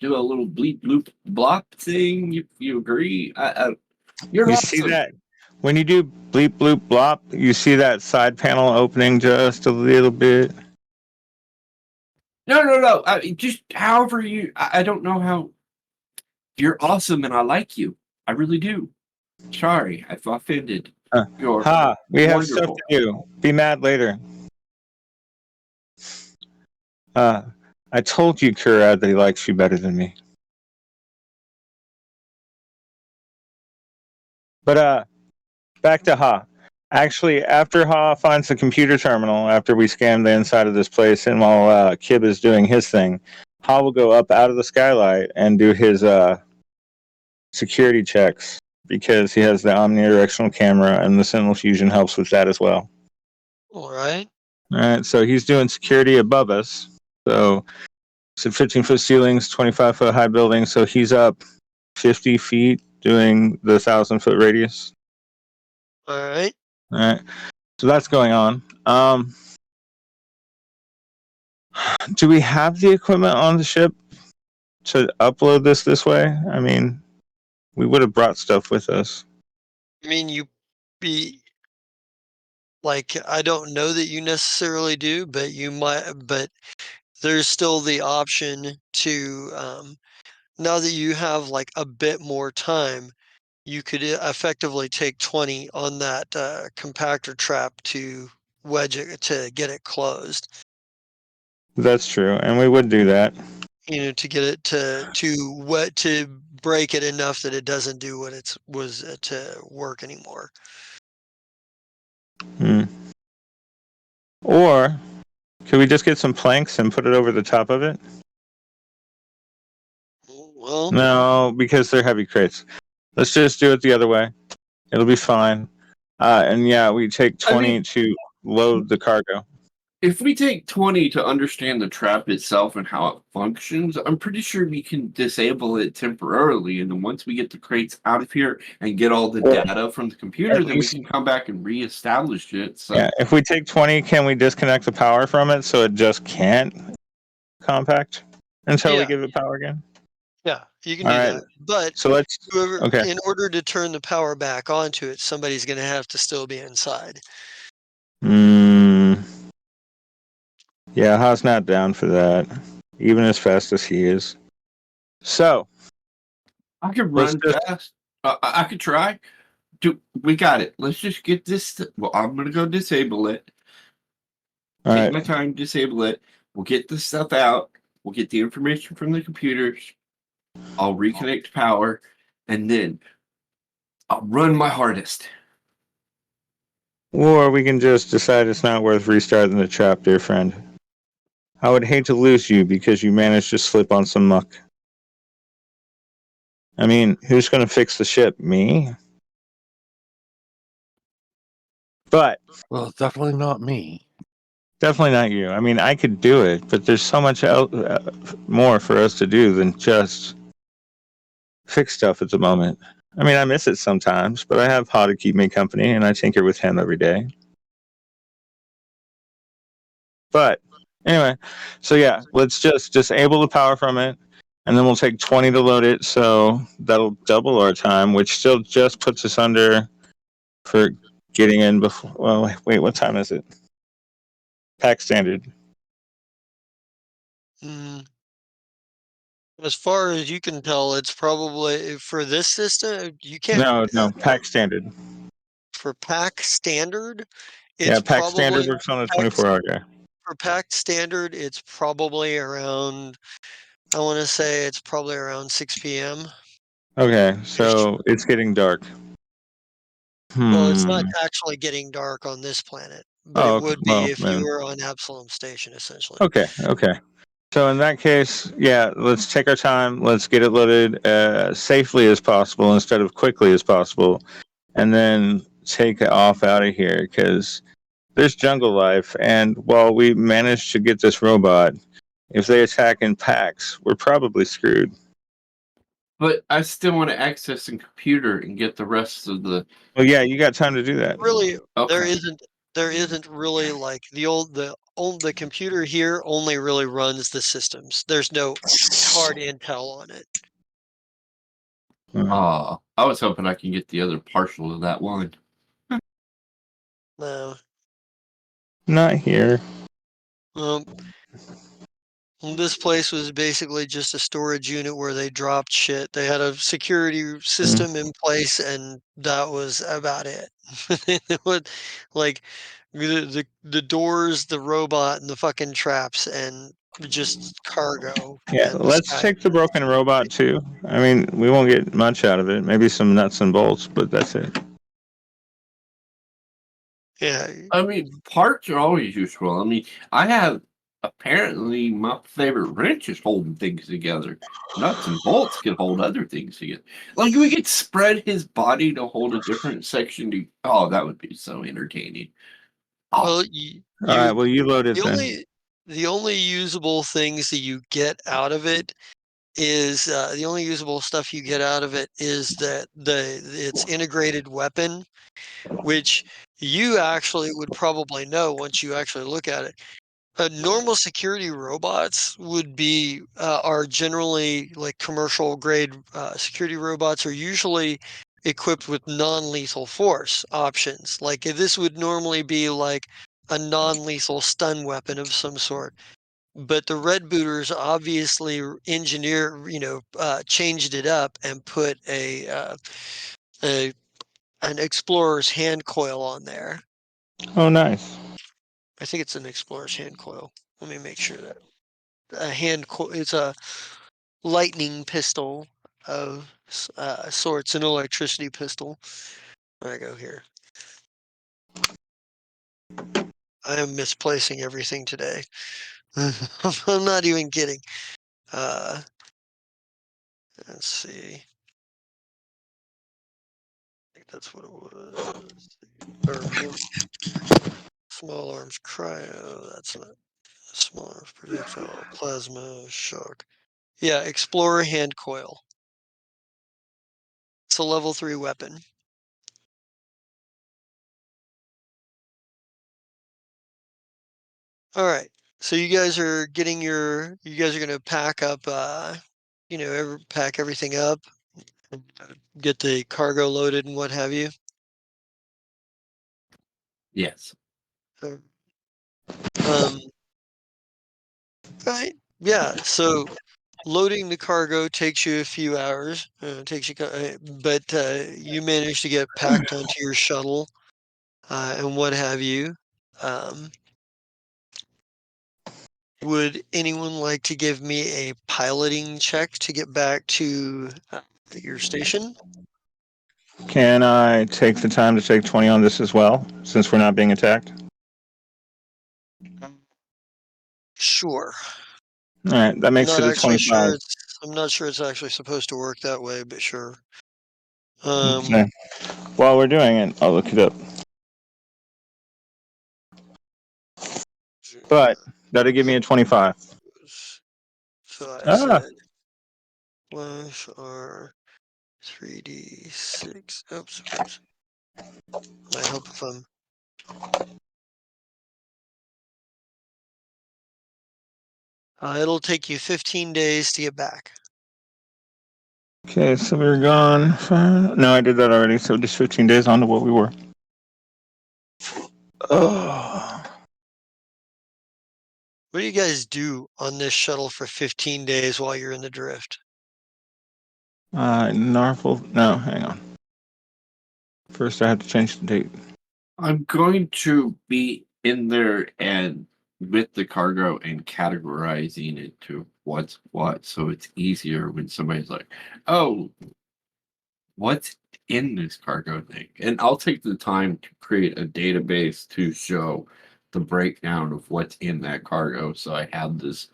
do a little bleep bloop blop thing. You agree? You're you see awesome. that when you do bleep bloop blop, you see that side panel opening just a little bit. No. I mean, just however you. I don't know how. You're awesome, and I like you. I really do. Sorry, I've offended. You're Ha, we have stuff wonderful. to do. Be mad later. Uh, I told you, Kurad, that he likes you better than me. But back to Ha. Actually, after Ha finds the computer terminal, after we scan the inside of this place, and while Kib is doing his thing, Ha will go up out of the skylight and do his security checks because he has the omnidirectional camera, and the Sentinel Fusion helps with that as well. All right. All right, so he's doing security above us. So 15-foot ceilings, 25-foot high building. So he's up 50 feet doing the 1,000-foot radius. All right. All right. So that's going on. Do we have the equipment on the ship to upload this way? I mean, we would have brought stuff with us. I mean, you be like, I don't know that you necessarily do, but you might. But there's still the option to, now that you have like a bit more time, you could effectively take 20 on that compactor trap to wedge it to get it closed. That's true, and we would do that. To get it to break it enough that it doesn't do what it was to work anymore. Hmm. Or could we just get some planks and put it over the top of it? Well, No, because they're heavy crates. Let's just do it the other way. It'll be fine. And yeah, we take 20 to load the cargo. If we take 20 to understand the trap itself and how it functions, I'm pretty sure we can disable it temporarily. And then once we get the crates out of here and get all the data from the computer, At then we least- can come back and reestablish it. So Yeah, if we take 20, can we disconnect the power from it so it just can't compact until we Yeah. give it power again? yeah, you can All do right. that. But So let's. whoever, Okay. in order to turn the power back onto it, somebody's going to have to still be inside. Yeah, Ha's not down for that, even as fast as he is. So I could let's run just. fast. I could try. We got it. Let's just get this. Well, I'm going to go disable it. All Take right. my time, disable it. We'll get the stuff out. We'll get the information from the computers. I'll reconnect power. And then I'll run my hardest. Or we can just decide it's not worth restarting the trap, dear friend. I would hate to lose you because you managed to slip on some muck. I mean, who's going to fix the ship? Me? But Well, it's definitely not me. definitely not you. I mean, I could do it, but there's so much more for us to do than just fix stuff at the moment. I mean, I miss it sometimes, but I have Ha to keep me company, and I tinker with him every day. But anyway, so yeah, let's just disable the power from it, and then we'll take 20 to load it, so that'll double our time, which still just puts us under for getting in before. Well, wait, what time is it? Pack standard. Mm. As far as you can tell, it's probably for this system. You can't No, pack standard. for pack standard. Yeah, It's pack standard probably works on a pack 24-hour guy. for pack standard. It's probably around. I want to say it's probably around 6 p.m. Okay, so it's getting dark. Well, it's not actually getting dark on this planet, but it Oh, would be well, if you then. were on Absalom Station, essentially. Okay. So in that case, yeah, let's take our time. Let's get it loaded safely as possible instead of quickly as possible, and then take off out of here because there's jungle life. And while we managed to get this robot, if they attack in packs, we're probably screwed. But I still want to access the computer and get the rest of the. Well, yeah, you got time to do that. Really, there Okay. isn't really like the computer here only really runs the systems. There's no hard intel on it. I was hoping I can get the other partial of that one. No. Not here. This place was basically just a storage unit where they dropped shit. They had a security system in place, and that was about it. It would, like the doors, the robot, and the fucking traps, and just cargo. Yeah, And let's take the broken robot too. I mean, we won't get much out of it. Maybe some nuts and bolts, but that's it. yeah, I mean, parts are always useful. I mean, I have apparently my favorite wrench is holding things together. Nuts and bolts can hold other things together. Like we could spread his body to hold a different section. That would be so entertaining. well, All right, well, you load it the then. only usable things that you get out of it is the only usable stuff you get out of it is that its integrated weapon, which you actually would probably know once you actually look at it. Normal security robots are generally like commercial grade security robots are usually equipped with non-lethal force options. Like this would normally be like a non-lethal stun weapon of some sort. But the Red Booters obviously changed it up and put a an explorer's hand coil on there. Oh, nice. I think it's an explorer's hand coil. let me make sure that it's a lightning pistol of sorts, an electricity pistol. There I go here. I am misplacing everything today. I'm not even kidding. Let's see. I think that's what it was. Or small arms cryo. That's not small arms projectile. Plasma shock. Yeah, Explorer hand coil. It's a level 3 weapon. All right. So you guys are gonna pack up, pack everything up, and get the cargo loaded and what have you. Yes. Um, right. Yeah. So loading the cargo takes you a few hours. But you manage to get packed onto your shuttle, and what have you. Um, would anyone like to give me a piloting check to get back to your station? Can I take the time to take 20 on this as well, since we're not being attacked? Sure. All right, that I'm makes not it a actually 25. sure I'm not sure it's actually supposed to work that way, but sure. Okay. While we're doing it, I'll look it up. But that'll give me a 25. So I Ah, said flash R 3D6. Oops. Might help if I'm it'll take you 15 days to get back. okay, so we were gone. No, I did that already, so just 15 days on to what we were. Oh. What do you guys do on this shuttle for 15 days while you're in the drift? Narful. No, hang on. First, I have to change the date. I'm going to be in there and with the cargo and categorizing it to what's what, so it's easier when somebody's like, "Oh, what's in this cargo thing?" And I'll take the time to create a database to show the breakdown of what's in that cargo, so I have this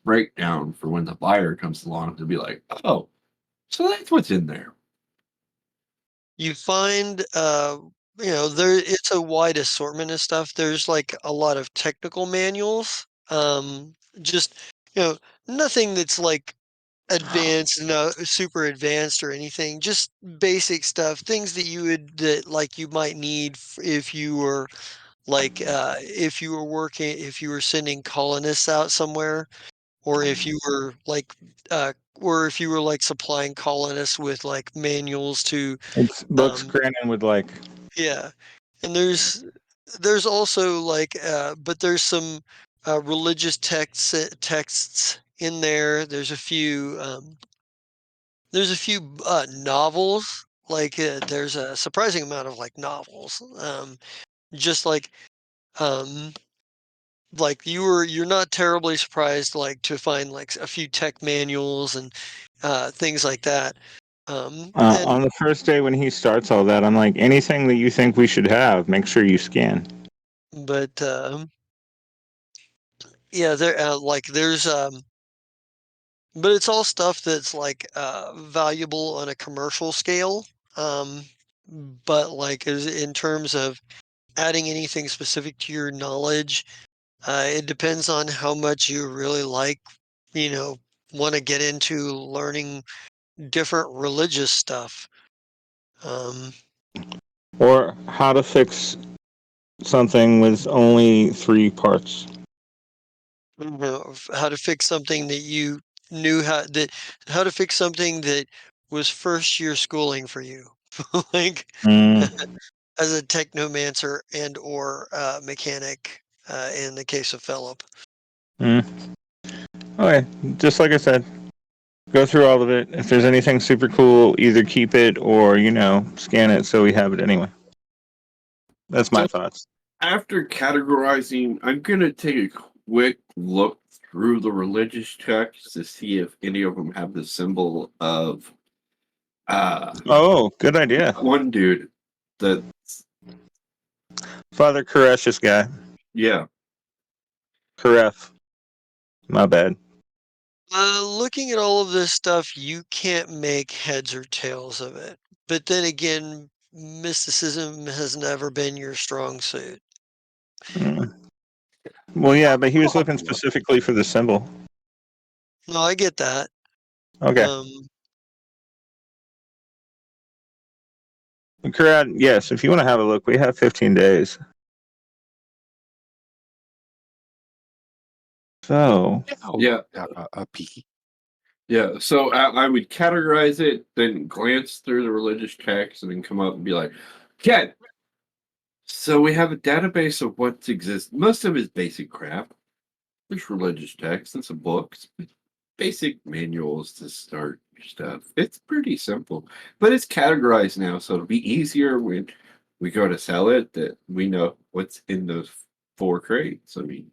breakdown for when the buyer comes along to be like, "Oh, so that's what's in there." You find it's a wide assortment of stuff. There's like a lot of technical manuals. Just nothing that's like advanced, no super advanced or anything. Just basic stuff, things that like you might need if you were if you were sending colonists out somewhere, or if you were like supplying colonists with like manuals to It's books um Grannon would like. yeah. And there's also like but there's some religious texts in there. There's a few novels. Like there's a surprising amount of like novels. Just um you're not terribly surprised like to find like a few tech manuals and things like that. And On the first day when he starts all that, I'm like, anything that you think we should have, make sure you scan. but yeah, but it's all stuff that's like valuable on a commercial scale. Um, but like in terms of adding anything specific to your knowledge, it depends on how much you really you know, want to get into learning different religious stuff. Um, Or how to fix something with only 3 parts. how to fix something that you knew how to fix something that was first year schooling for you. Like Mm, as a technomancer and or mechanic in the case of Philip. mm. Okay, just like I said, go through all of it. If there's anything super cool, either keep it or, scan it so we have it anyway. That's my So thoughts. after categorizing, I'm gonna take quick look through the religious checks to see if any of them have the symbol of Oh, good idea. one dude that Father Koresh's guy. yeah. Karef. My bad. Looking at all of this stuff, you can't make heads or tails of it. But then again, mysticism has never been your strong suit. Mm. Well, yeah, but he was I'll have looking to look. specifically for the symbol. No, I get that. Okay. Karad, yes, if you want to have a look, we have 15 days. So, Yeah. A peek. Yeah, so I would categorize it, then glance through the religious texts, and then come up and be like, "Okay, so we have a database of what exists. Most of it is basic crap. There's religious texts and some books, basic manuals to start stuff. It's pretty simple, but it's categorized now, so it'll be easier when we go to sell it that we know what's in those 4 crates. I mean,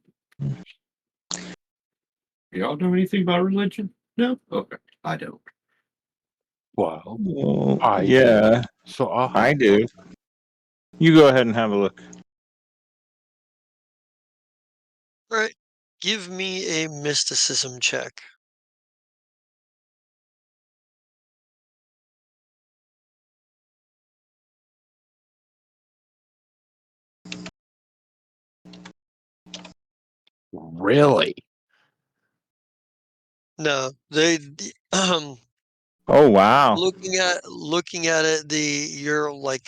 y'all know anything about religion? No? Okay, I don't. Well, well, I do. yeah, So I'll I have do. You go ahead and have a look. All right. Give me a mysticism check. really. No, Oh, wow. looking at it, you're like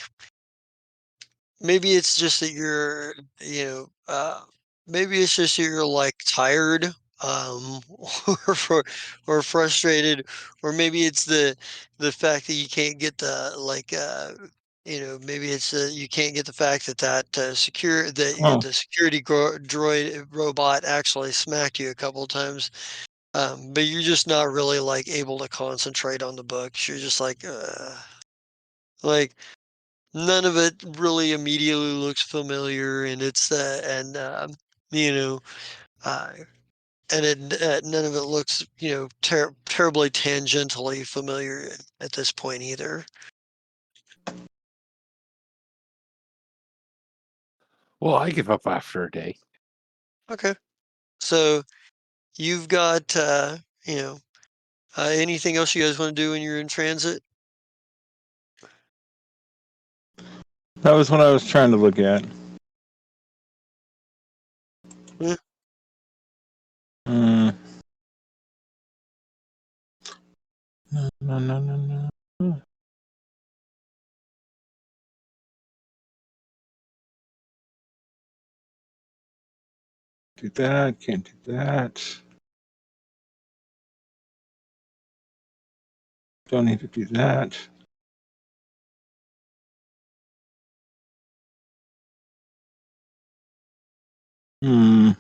maybe it's just that you're maybe it's just you're like tired or or frustrated, or maybe it's the fact that you can't get the maybe it's you can't get the fact that Oh, the security droid robot actually smacked you a couple of times, but you're just not really like able to concentrate on the books. You're just like none of it really immediately looks familiar, and it's you know uh, none of it looks terribly tangentially familiar at this point either. Well, I give up after a day. Okay, so you've got anything else you guys want to do when you're in transit? that was what I was trying to look at. Yeah. Mm. No, no, no, no, no. Do that, can't do that. Don't need to do that. Hmm.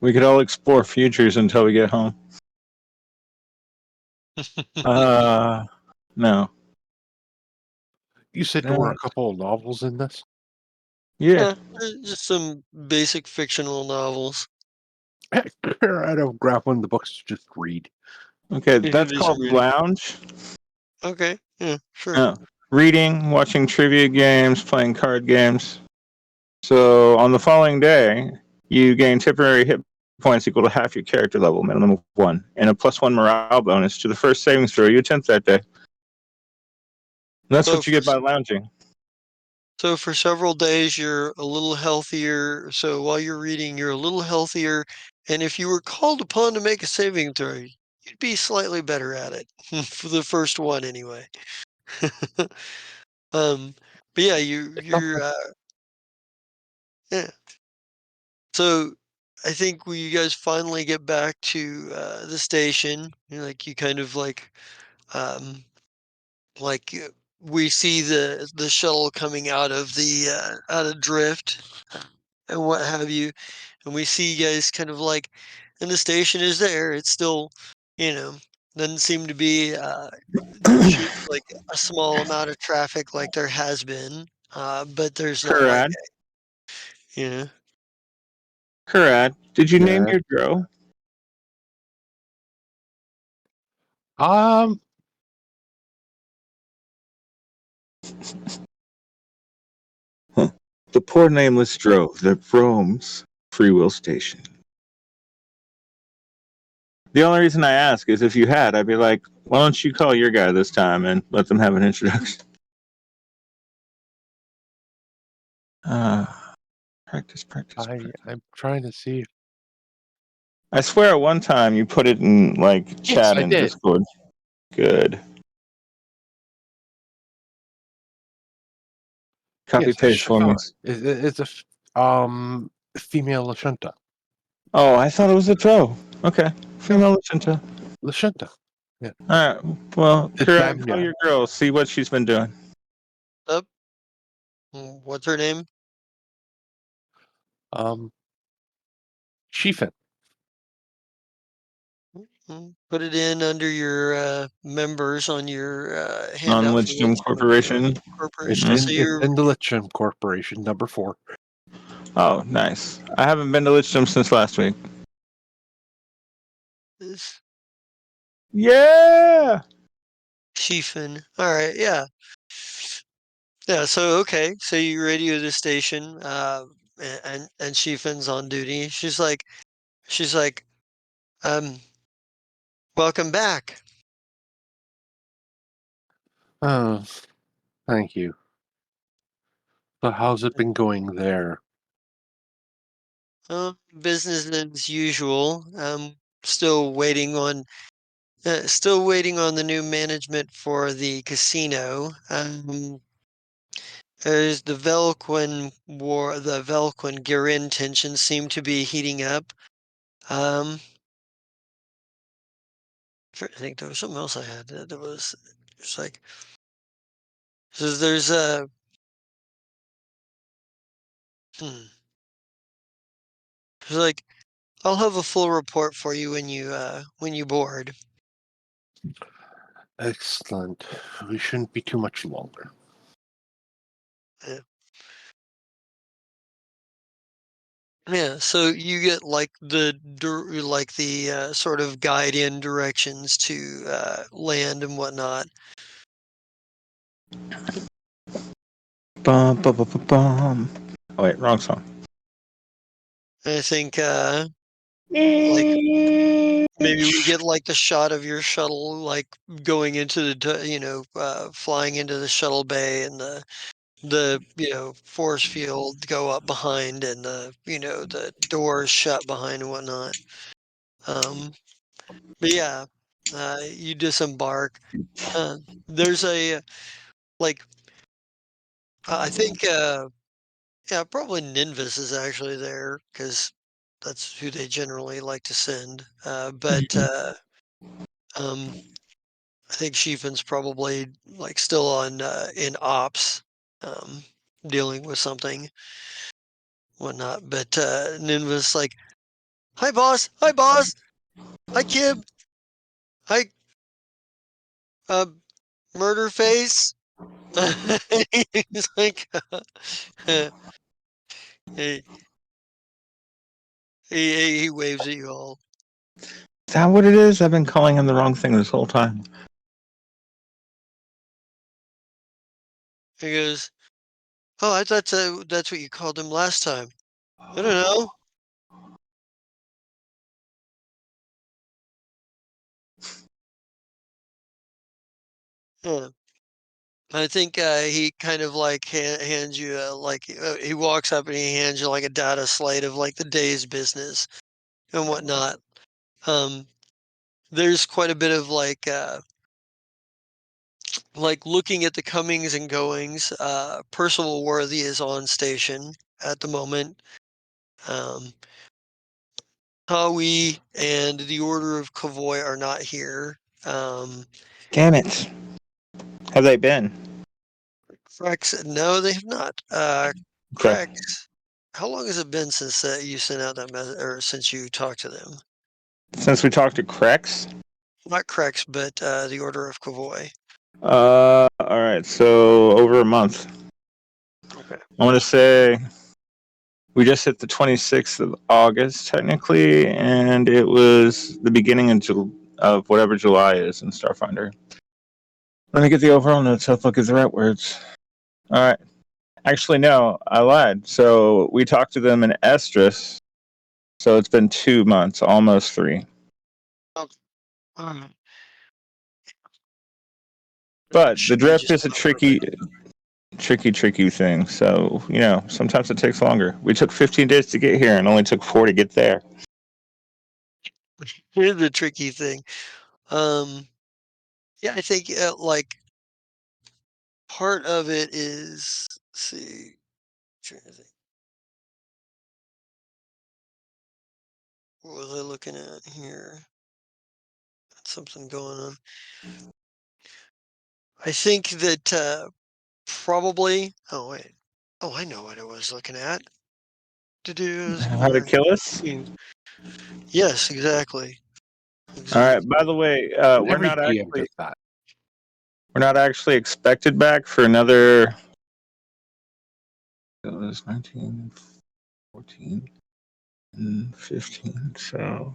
We could all explore futures until we get home. No. You said there were a couple of novels in this. Yeah. Just some basic fictional novels. I don't grab one of the books to just read. Okay, You can that's do some called reading. lounge. Okay, yeah, sure. No. Reading, watching trivia games, playing card games. So on the following day, you gain temporary hit points equal to half your character level, minimum of 1, and a +1 morale bonus to the first savings throw you attempt that day. That's So what you for get by lounging. So for several days, you're a little healthier. So while you're reading, you're a little healthier. And if you were called upon to make a saving throw, you'd be slightly better at it for the first one anyway. um, but yeah, yeah. So I think when you guys finally get back to the station, you kind of um, like we see the shuttle coming out of drift and what have you. And we see you guys kind of and the station is there. It's still, you know, doesn't seem to be like a small amount of traffic like there has been. But there's not like Karad, Yeah. Karat, did you name Yeah. your dro? Um, The poor nameless dro that roams Free Will Station. The only reason I ask is if you had, I'd be like, why don't you call your guy this time and let them have an introduction? Practice, practice, practice. I'm trying to see. I swear at one time you put it in like Yes, chat I in did. Discord. Good. Copy Yes, paste for me. It's female Lashunta. Oh, I thought it was a dro. Okay. Female Lashunta. Lashunta. Alright. Well, It's Karat, call Mamnya. your girl, see what she's been doing. Up. What's her name? Chiefin. Put it in under your members on your handout for Non-Lichdom Corporation. It's corporation. Mhm. So in you're the Litcham Corporation, number 4. Oh, nice. I haven't been to Lichdom since last week. this Yeah! Chiefin. All right, yeah. Yeah, so okay. So you radio the station, and Chiefin's on duty. She's like, um, welcome back. Oh, thank you. So how's it been going there? Business as usual. Still waiting on the new management for the casino. There's the Velquin war, the Velquin Girin tensions seem to be heating up. I think there was something else I had. There was it's like so there's a It's like I'll have a full report for you when you board. Excellent. We shouldn't be too much longer. Yeah, so you get like the sort of guide in directions to land and whatnot. Bum, bum, bum, bum, bum. Oh, wait, wrong song. I think like maybe we get like the shot of your shuttle like going into flying into the shuttle bay and the force field go up behind and the doors shut behind and whatnot. But yeah, you disembark. There's a like I think yeah, probably Ninvis is actually there because that's who they generally like to send. But um, I think Shiefin's probably like still on in ops, dealing with something, whatnot. But Ninvis like, hi boss, hi Kib, hi uh, murder face. He's like, he, he waves at you all. Is that what it is? I've been calling him the wrong thing this whole time. He goes, "Oh, I thought that's what you called him last time." I don't know. Yeah. I think he kind of like hands you he walks up and he hands you like a data slate of like the day's business and whatnot. Um, there's quite a bit of like looking at the comings and goings. Percival Worthy is on station at the moment. Howie and the Order of Cavoy are not here. Damn it. Have they been? Crex, no, they have not. Okay. Crex, how long has it been since you sent out that message, or since you talked to them? Since we talked to Crex? Not Crex, but the Order of Cavoy. Alright, so over a month. Okay. I want to say We just hit the 26th of August, technically, and it was the beginning of whatever July is in Starfinder. Let me get the overall notes up, look at the right words. All right. Actually, no, I lied. So we talked to them in Estrus. So it's been 2 months, almost 3. Alright. But the Should be drift just is a tricky thing. So, sometimes it takes longer. We took 15 days to get here and only took 4 to get there. Here's the tricky thing. Yeah, I think like part of it is, let's see, trying to think. What was I looking at here? Got something going on. I think that probably. Oh wait. Oh, I know what I was looking at. To do is How to kill us? Yes, exactly. All right. Exactly. By the way, Every GM does that. we're not actually expected back for another. It was 19, 14, and 15. So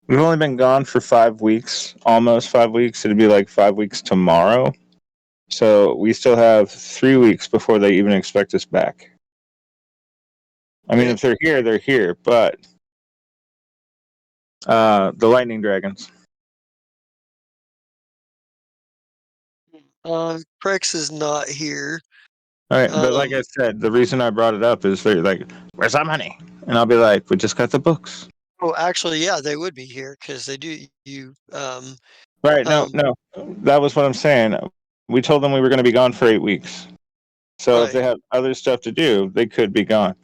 we've only been gone for 5 weeks, almost 5 weeks. It'd be like 5 weeks tomorrow. So we still have 3 weeks before they even expect us back. I mean, Okay. if they're here, they're here. But the lightning dragons. Prex is not here. All right, but like I said, the reason I brought it up is they're like, "Where's our money?" And I'll be like, "We just got the books." Oh, actually, yeah, they would be here because they do. Right? No, that was what I'm saying. We told them we were going to be gone for 8 weeks. So if they Right. have other stuff to do, they could be gone.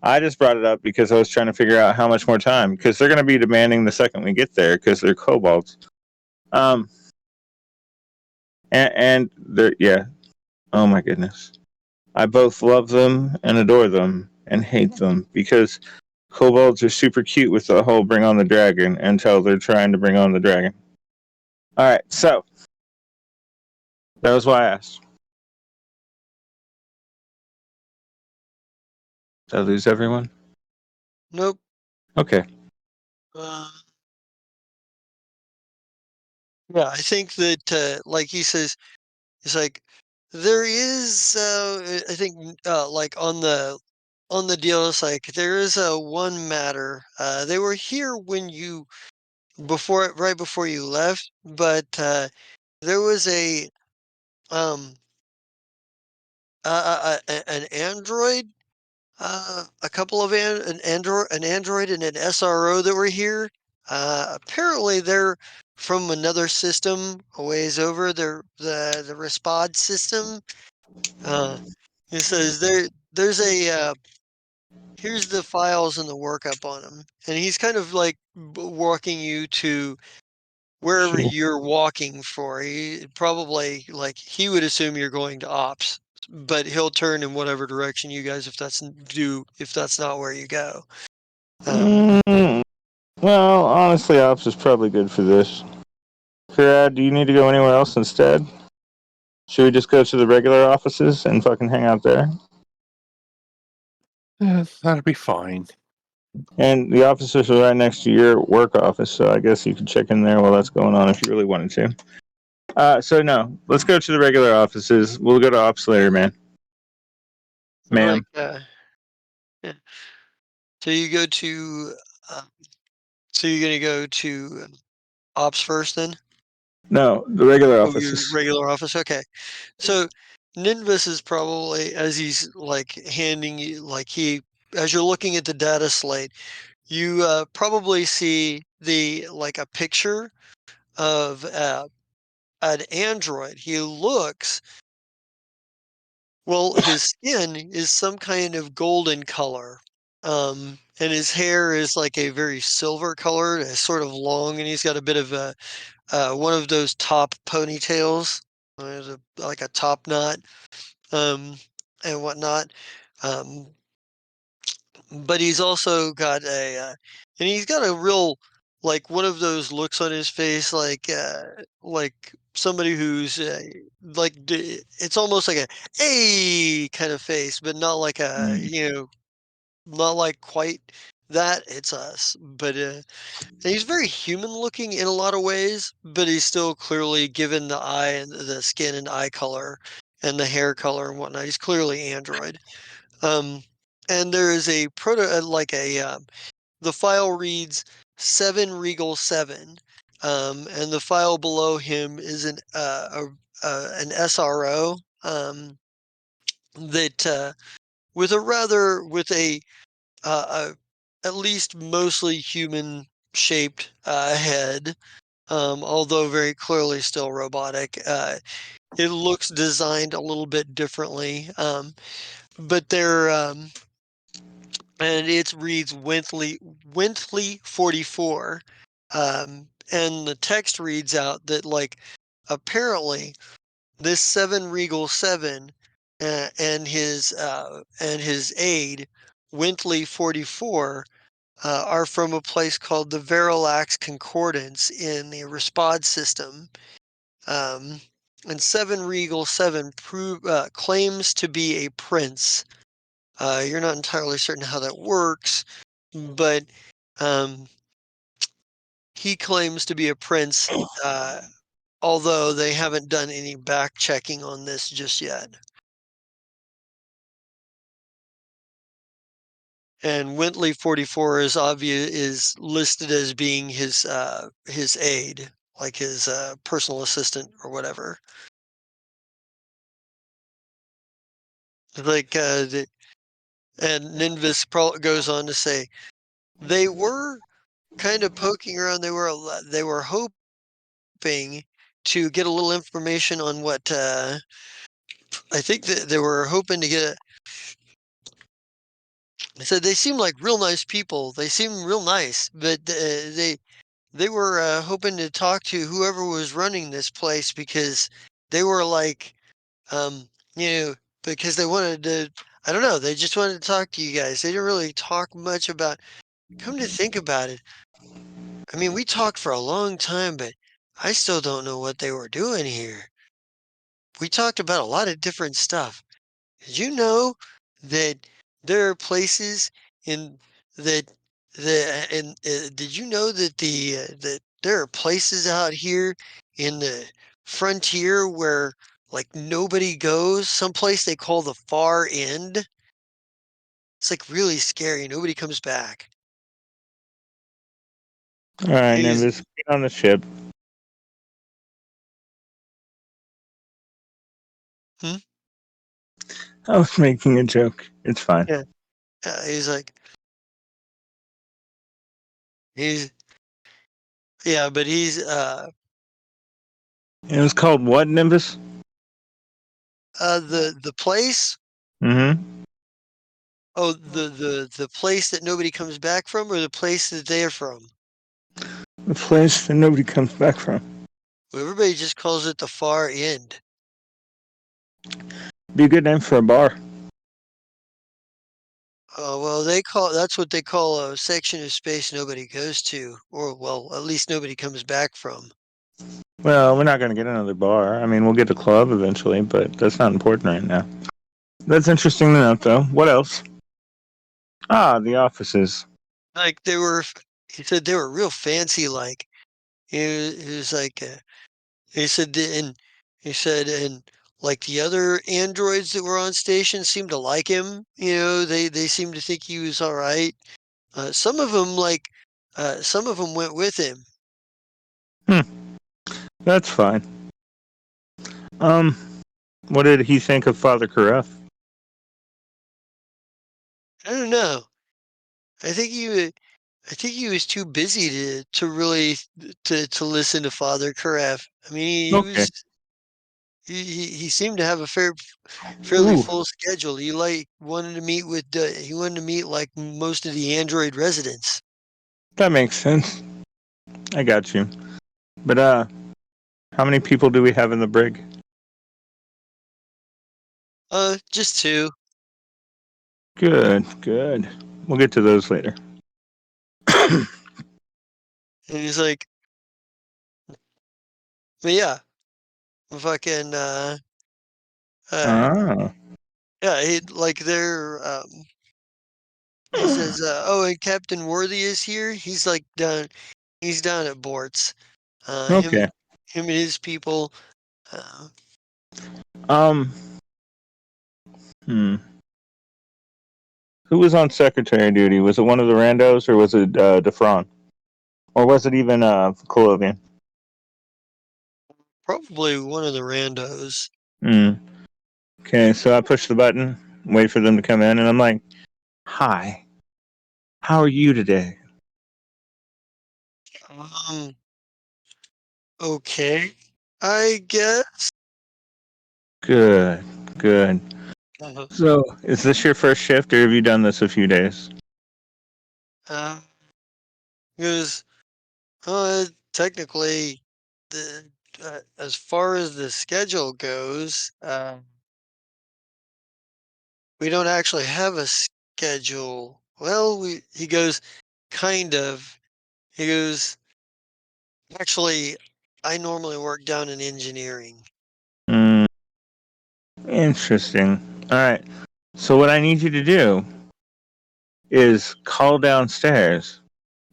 I just brought it up because I was trying to figure out how much more time because they're going to be demanding the second we get there because they're kobolds. And they're yeah. Oh my goodness. I both love them and adore them and hate them because kobolds are super cute with the whole bring on the dragon until they're trying to bring on the dragon. All right, so that was why I asked. Did I lose everyone? Nope. Okay. Yeah, I think that like he says, it's like there is. I think like on the deal, it's like there is a one matter. They were here when you right before you left, but there was um an android, a couple of an android and an SRO that were here. Apparently they're from another system a ways over. They're the Respod system. Uh, it says there's here's the files and the workup on them, and he's kind of like walking you to wherever Sure. you're walking for. He probably like he would assume you're going to ops, but he'll turn in whatever direction you guys if that's not where you go. Mm, well, honestly, ops is probably good for this. Farad, do you need to go anywhere else instead? Should we just go to the regular offices and fucking hang out there? Yeah, that'll be fine. And the offices are right next to your work office, so I guess you could check in there while that's going on if you really wanted to. So no, let's go to the regular offices. We'll go to ops later, man. Ma'am. Like, yeah. So you go to, so you're gonna go to ops first then? No, the regular Oh, your offices. regular office. Okay. So Ninvis is probably as he's like handing you as you're looking at the data slate, you probably see a picture of an android. He looks well, his skin is some kind of golden color. And his hair is like a very silver color, sort of long, and he's got a bit of a one of those top ponytails, like a top knot, and whatnot. Um, but he's also got and he's got a real like one of those looks on his face, like somebody who's it's almost like a kind of face, but not like a not like quite that. It's us, but he's very human looking in a lot of ways, but he's still clearly, given the eye and the skin and eye color and the hair color and whatnot, he's clearly android. And there is a the file reads 7 Regal 7. And the file below him is an SRO that with a at least mostly human shaped head, although very clearly still robotic. It looks designed a little bit differently, but they're and it reads Wintley 44. And the text reads out that apparently this 7 Regal 7 and his aide Wintley 44 are from a place called the Verilax Concordance in the Respod system. And 7 Regal 7 claims to be a prince. You're not entirely certain how that works, but he claims to be a prince, although they haven't done any back checking on this just yet. And Wintley 44 is listed as being his aide, like his personal assistant or whatever. Like and Ninvis goes on to say they were kind of poking around. They were hoping to get a little information on what I think that they were hoping to get. They said they seem like real nice people. They seem real nice, but they were hoping to talk to whoever was running this place because they were like, you know, because they wanted to. I don't know. They just wanted to talk to you guys. They didn't really talk much about. Come to think about it, I mean, we talked for a long time, but I still don't know what they were doing here. We talked about a lot of different stuff. Did you know that there are places in that did you know that that there are places out here in the frontier where like nobody goes, someplace they call the far end? It's like really scary. Nobody comes back. All right, He's, Nimbus, get on the ship. hmm? I was making a joke. It's fine. Yeah. He's like, he's, yeah, but he's, It was called what, Nimbus? the place. Mm-hmm. Oh, the place that nobody comes back from, or the place that they're from? The place that nobody comes back from. Well, everybody just calls it the far end. Be a good name for a bar. Well, that's what they call a section of space nobody goes to, or well, at least nobody comes back from. Well, we're not going to get another bar. I mean, we'll get a club eventually, but that's not important right now. That's interesting to note, though. What else? Ah, the offices. Like he said they were real fancy. Like he was like, he said, and he said, and like the other androids that were on station seemed to like him. You know, they seemed to think he was all right. Some of them some of them went with him. That's fine. Um, what did he think of Father Kareth? I don't know. I think he was too busy to really to listen to Father Karaf. I mean, Okay. he seemed to have a fairly Ooh, full schedule. He wanted to meet like most of the Android residents. that makes sense. I got you. But how many people do we have in the brig? Just two. Good, good. We'll get to those later. And he's like, but yeah, fucking uh Ah, yeah, he like they're He says, "Oh, and Captain Worthy is here. He's like down. He's down at Bort's. Him Okay. and his people. Uh, Um. Hmm. Who was on secretary duty? Was it one of the randos, or was it Defron, or was it even Colovian? probably one of the randos." Hmm. Okay, so I push the button, wait for them to come in, and I'm like, "Hi, how are you today?" Um. Okay. I guess. Good, good. Uh, So, is this your first shift, or have you done this a few days? uh, because technically, the as far as the schedule goes, we don't actually have a schedule. Well, he goes, kind of. He goes, actually, I normally work down in engineering. Hmm. Interesting. All right. So, what I need you to do is call downstairs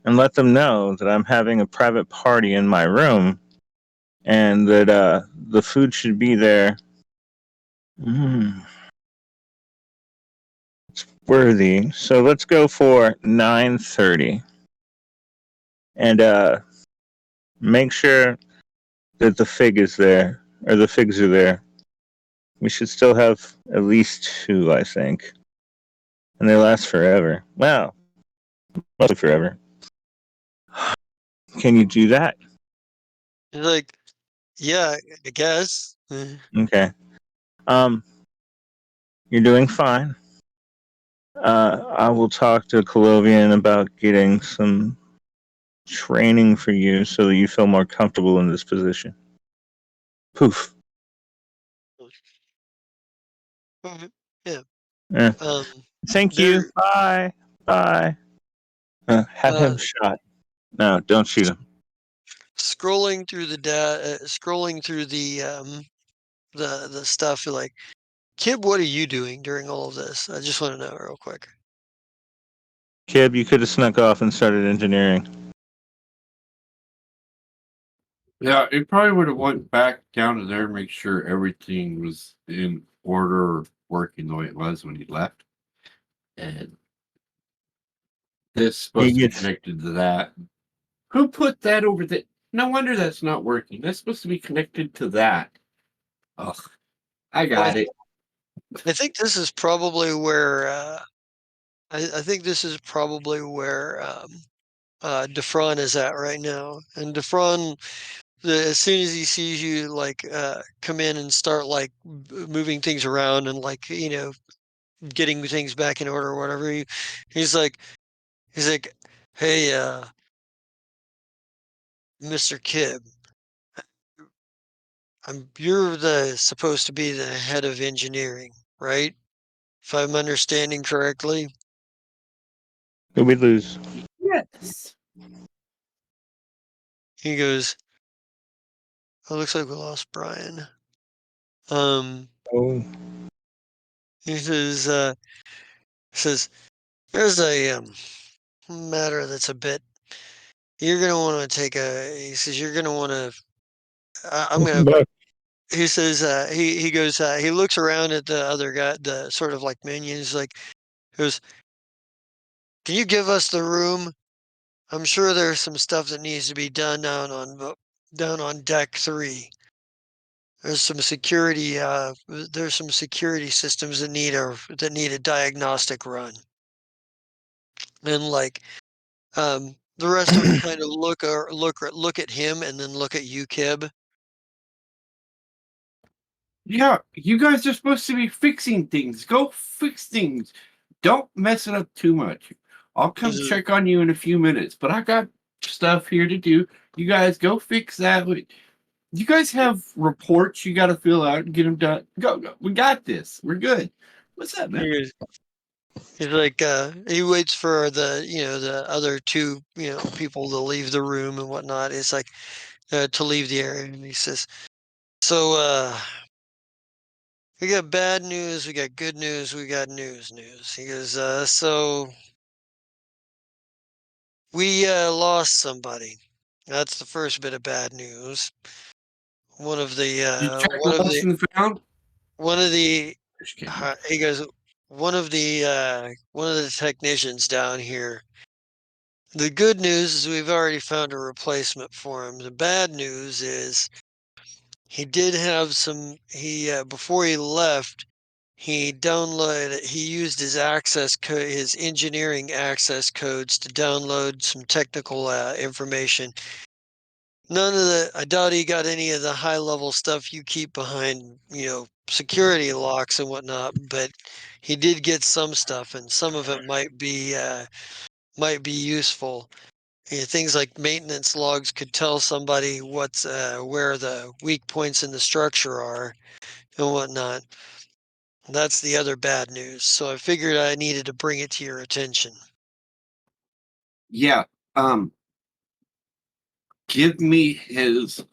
and let them know that I'm having a private party in my room and that the food should be there. Mm, worthy. So let's go for 9:30, and make sure that the fig is there, or the figs are there. We should still have at least two, I think, and they last forever. Well, mostly forever. Can you do that? He's like, yeah, I guess. Okay. Um, you're doing fine. I will talk to Colovian about getting some training for you so that you feel more comfortable in this position. Poof. Yeah. Eh. Um, Thank you. they're Bye. Bye. Have uh him shot. No, don't shoot him. scrolling through the stuff. Like, Kib, what are you doing during all of this? I just want to know real quick. Kib, you could have snuck off and started engineering. Yeah, it probably would have went back down to there and make sure everything was in order, working the way it was when he left. And this is He supposed to be gets. connected to that. Who put that over there? No wonder that's not working. That's supposed to be connected to that. Ugh, I Well, got it. I think this is probably where I think this is probably where Defron is at right now. And Defron, as soon as he sees you like come in and start like moving things around and like getting things back in order or whatever, he's like he's like, "Hey, Mr. Kib, you're the supposed to be the head of engineering, right? If I'm understanding correctly." Who we lose? Yes. He goes, "Oh, looks like we lost Brian." Um, Oh. he says there's a matter that's a bit. You're gonna want to take a. He says you're gonna want to. I'm gonna. But He says he goes. He looks around at the other guy, the sort of like minions. Like, he goes, "Can you give us the room? I'm sure there's some stuff that needs to be done down on deck 3. There's some security. There's some security systems that need a diagnostic run." And like the rest of them kind of look at him and then look at you, Kib. Yeah, you guys are supposed to be fixing things. Go fix things. Don't mess it up too much. I'll come Is check on you in a few minutes, but I got stuff here to do. You guys go fix that. You guys have reports you got to fill out and get them done. Go, go. We got this. We're good. What's up, man? he's like he waits for the other two people to leave the room and whatnot. It's like to leave the area, and he says, "So we got bad news, we got good news, we got news. He goes, so We lost somebody. That's the first bit of bad news. One of the You check lost and found? one of the Just kidding. he goes one of the technicians down here. The good news is we've already found a replacement for him. The bad news is he did have some he before he left he used his access code, his engineering access codes to download some technical information. I doubt he got any of the high level stuff you keep behind, security locks and whatnot, but he did get some stuff, and some of it might be useful. Things like maintenance logs could tell somebody where the weak points in the structure are and whatnot. That's the other bad news. So I figured I needed to bring it to your attention. Yeah. Give me his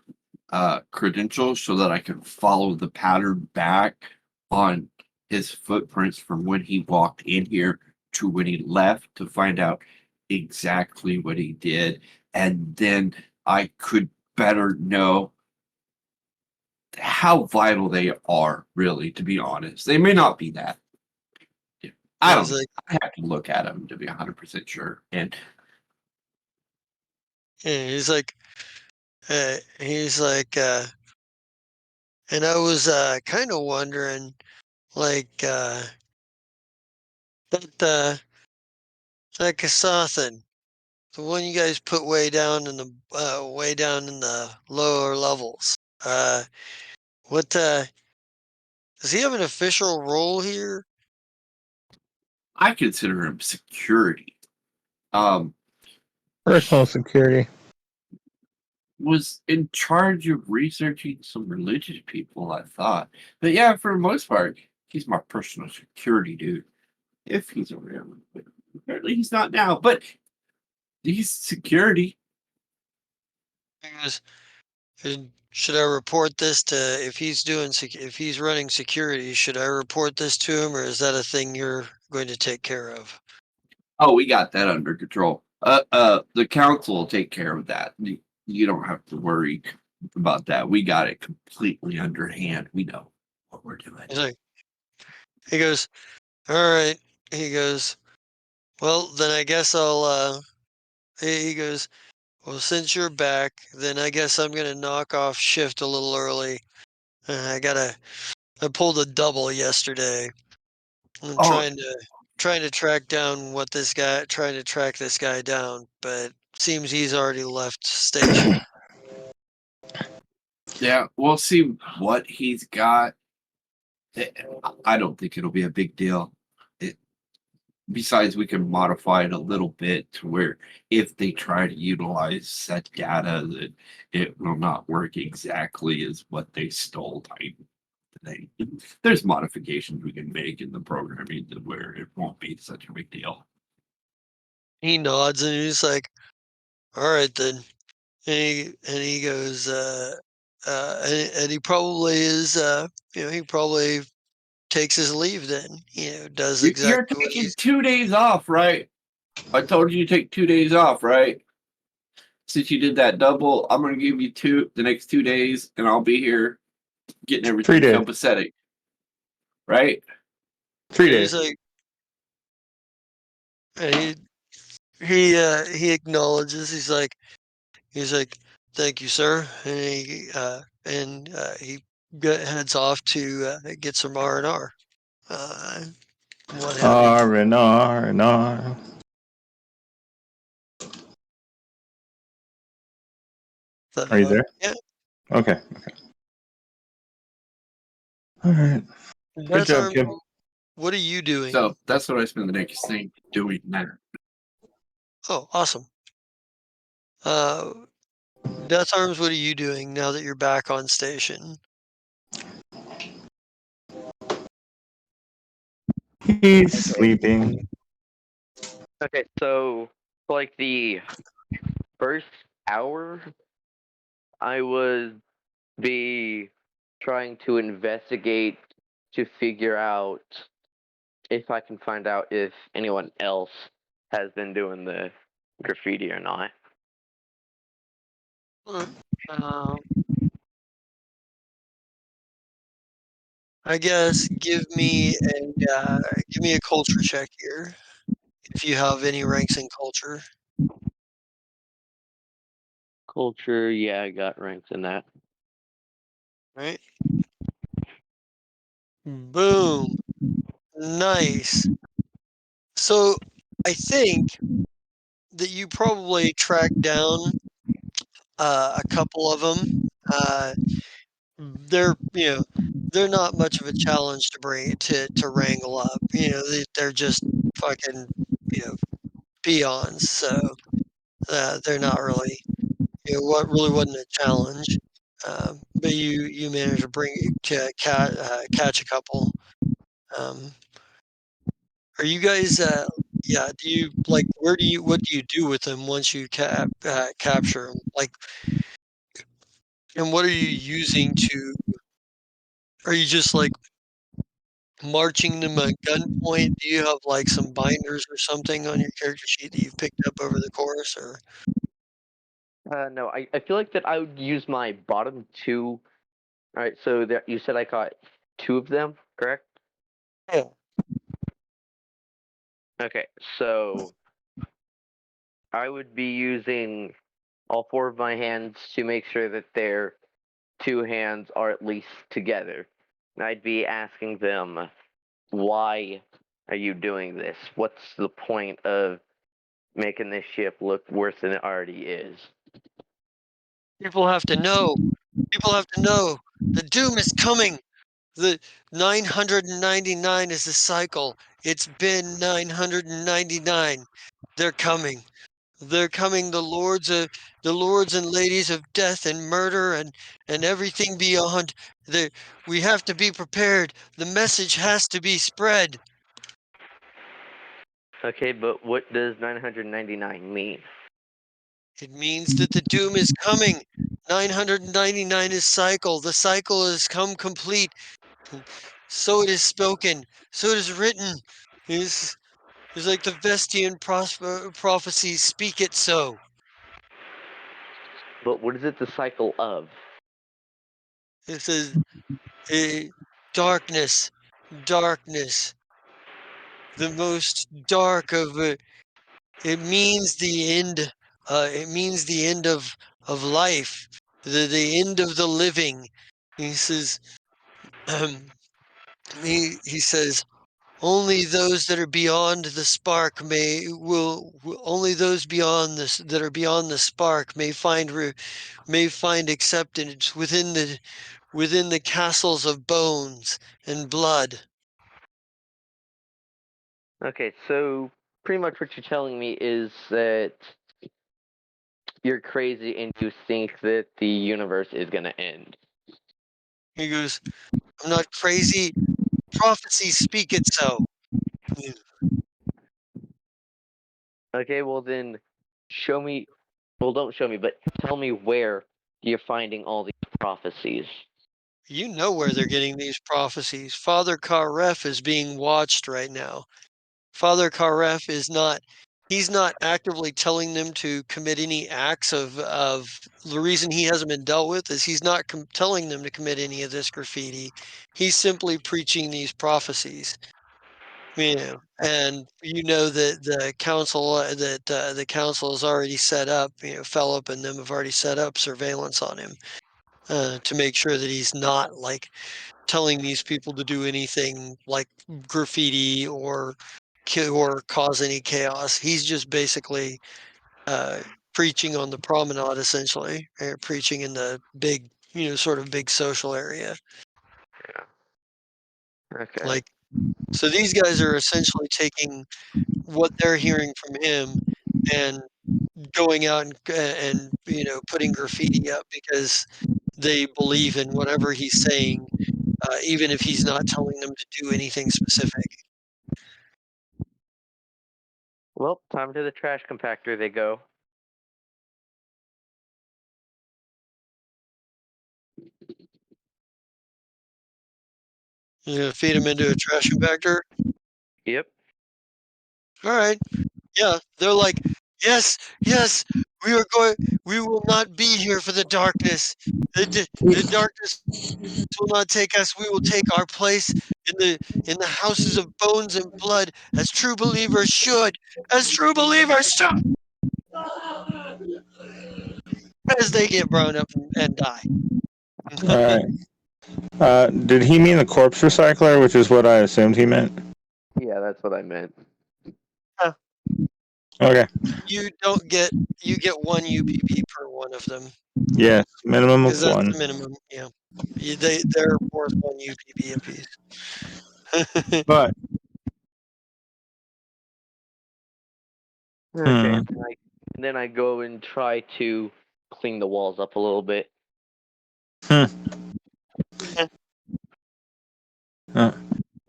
credentials so that I can follow the pattern back on his footprints from when he walked in here to when he left to find out exactly what he did. And then I could better know how vital they are, really, to be honest. They may not be that. I don't He's know. like, I have to look at them to be 100% sure. And yeah, he's like, and I was kind of wondering, like, that Kasathan, the one you guys put way down in the lower levels. What does he have an official role here? I consider him security. Um, Personal security. was in charge of researching some religious people, I thought. But yeah, for the most part, he's my personal security dude. If he's around. But apparently he's not now. But he's security. Because should I report this to if he's running security? Should I report this to him, or is that a thing you're going to take care of? Oh, we got that under control. The council will take care of that. You don't have to worry about that. We got it completely under hand. We know what we're doing. He's like, he goes, all right. He goes, well, then I guess he goes, well, since you're back, then I guess I'm gonna knock off shift a little early. I pulled a double yesterday. I'm Oh, trying to trying to track this guy down, but seems he's already left station. yeah. We'll see what he's got. I don't think it'll be a big deal. It, besides, we can modify it a little bit to where if they try to utilize that data, that it will not work exactly as what they stole type thing. There's modifications we can make in the programming to where it won't be such a big deal. He nods and he's like, all right then. And he goes, and he probably is, he probably takes his leave then, does You're exactly what taking he's, 2 days off, right? I told you to take 2 days off, right? Since you did that double, I'm gonna give you the next 2 days, and I'll be here getting 3 everything days. copacetic, right? 3 and he's days. like, and he acknowledges, he's like, thank you, sir. He heads off to get some R&R. Uh, what have you. R&R. So, Are you there? yeah, Okay. All right. Good that's job, arms. Kim. What are you doing? So that's what I spend the next thing doing now. Oh, awesome. Death Arms, what are you doing now that you're back on station? He's Okay. sleeping. Okay, so for like the first hour, I would be trying to investigate to figure out if I can find out if anyone else has been doing this. graffiti or not. Um, I guess give me a culture check here if you have any ranks in culture. Culture, yeah, I got ranks in that. Right? Boom. Nice. So I think that you probably tracked down a couple of them. They're not much of a challenge to bring to wrangle up. They're just fucking peons. So they're not really what really wasn't a challenge. But you managed to catch a couple. Um, Are you guys, yeah, do you like what do you do with them once you capture them? Like, and what are you using to, are you just like marching them at gunpoint? Do you have like some binders or something on your character sheet that you've picked up over the course or? No, I feel like that I would use my bottom two. All right, so there, you said I caught two of them, correct? Yeah. Okay, so I would be using all four of my hands to make sure that their two hands are at least together. And I'd be asking them, why are you doing this? What's the point of making this ship look worse than it already is? People have to know. People have to know. The doom is coming. The 999 is the cycle. It's been 999. They're coming. They're coming, the lords and ladies of death and murder and everything beyond. We have to be prepared. The message has to be spread. Okay, but what does 999 mean? It means that the doom is coming. 999 is cycle. The cycle has come complete. So it is spoken. So it is written. It's like the Vestian prophecies speak it so. But what is it the cycle of? It says, darkness, darkness, the most dark of it means the end. It means the end of life, the end of the living. He says, he says, only those that are beyond the spark only those beyond this that are beyond the spark may find acceptance within the castles of bones and blood. Okay, so pretty much what you're telling me is that you're crazy and you think that the universe is going to end. He goes, I'm not crazy. Prophecies speak it so. Okay, well then show me, well, don't show me, but tell me where you're finding all these prophecies. You know where they're getting these prophecies. Father Karef is being watched right now. Father Karef he's not actively telling them to commit any acts of the reason he hasn't been dealt with is he's not telling them to commit any of this graffiti. He's simply preaching these prophecies. And you know that the council has already set up, Philip and them have already set up surveillance on him to make sure that he's not like telling these people to do anything like graffiti or cause any chaos. He's just basically preaching on the promenade, essentially, preaching in the big, sort of big social area. Okay. Like, so these guys are essentially taking what they're hearing from him and going out and putting graffiti up because they believe in whatever he's saying, even if he's not telling them to do anything specific. Well, time to the trash compactor they go. You're gonna feed them into a trash compactor. Yep. All right. Yeah, they're like, Yes, yes, we will not be here for the darkness. The darkness will not take us. We will take our place in the houses of bones and blood, as true believers should. As true believers should. As they get grown up and die. All right. Did he mean the corpse recycler, which is what I assumed he meant? Yeah, that's what I meant. Okay. You get one UPB per one of them. Yes, minimum Because of that's one. the minimum, yeah. They're worth one UPB apiece. But Okay, and then I go and try to clean the walls up a little bit. there's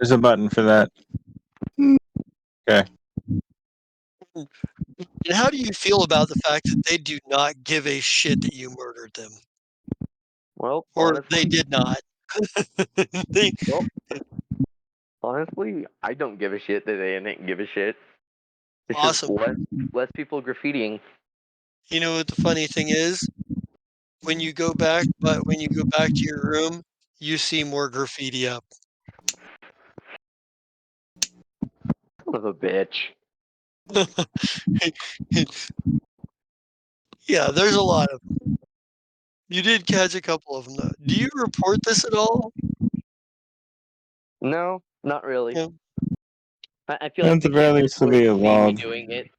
a button for that. Okay. And how do you feel about the fact that they do not give a shit that you murdered them? Well, Or they did not? They well, honestly, I don't give a shit that they didn't give a shit. It's just awesome. less people graffitiing. You know what the funny thing is? When you go back to your room, you see more graffiti up. Son of a bitch. Yeah, there's a lot of them. You did catch a couple of them though. Do you report this at all? No, not really. Yeah. I feel like At the the very cameras least, there'll would be a see me log. doing it.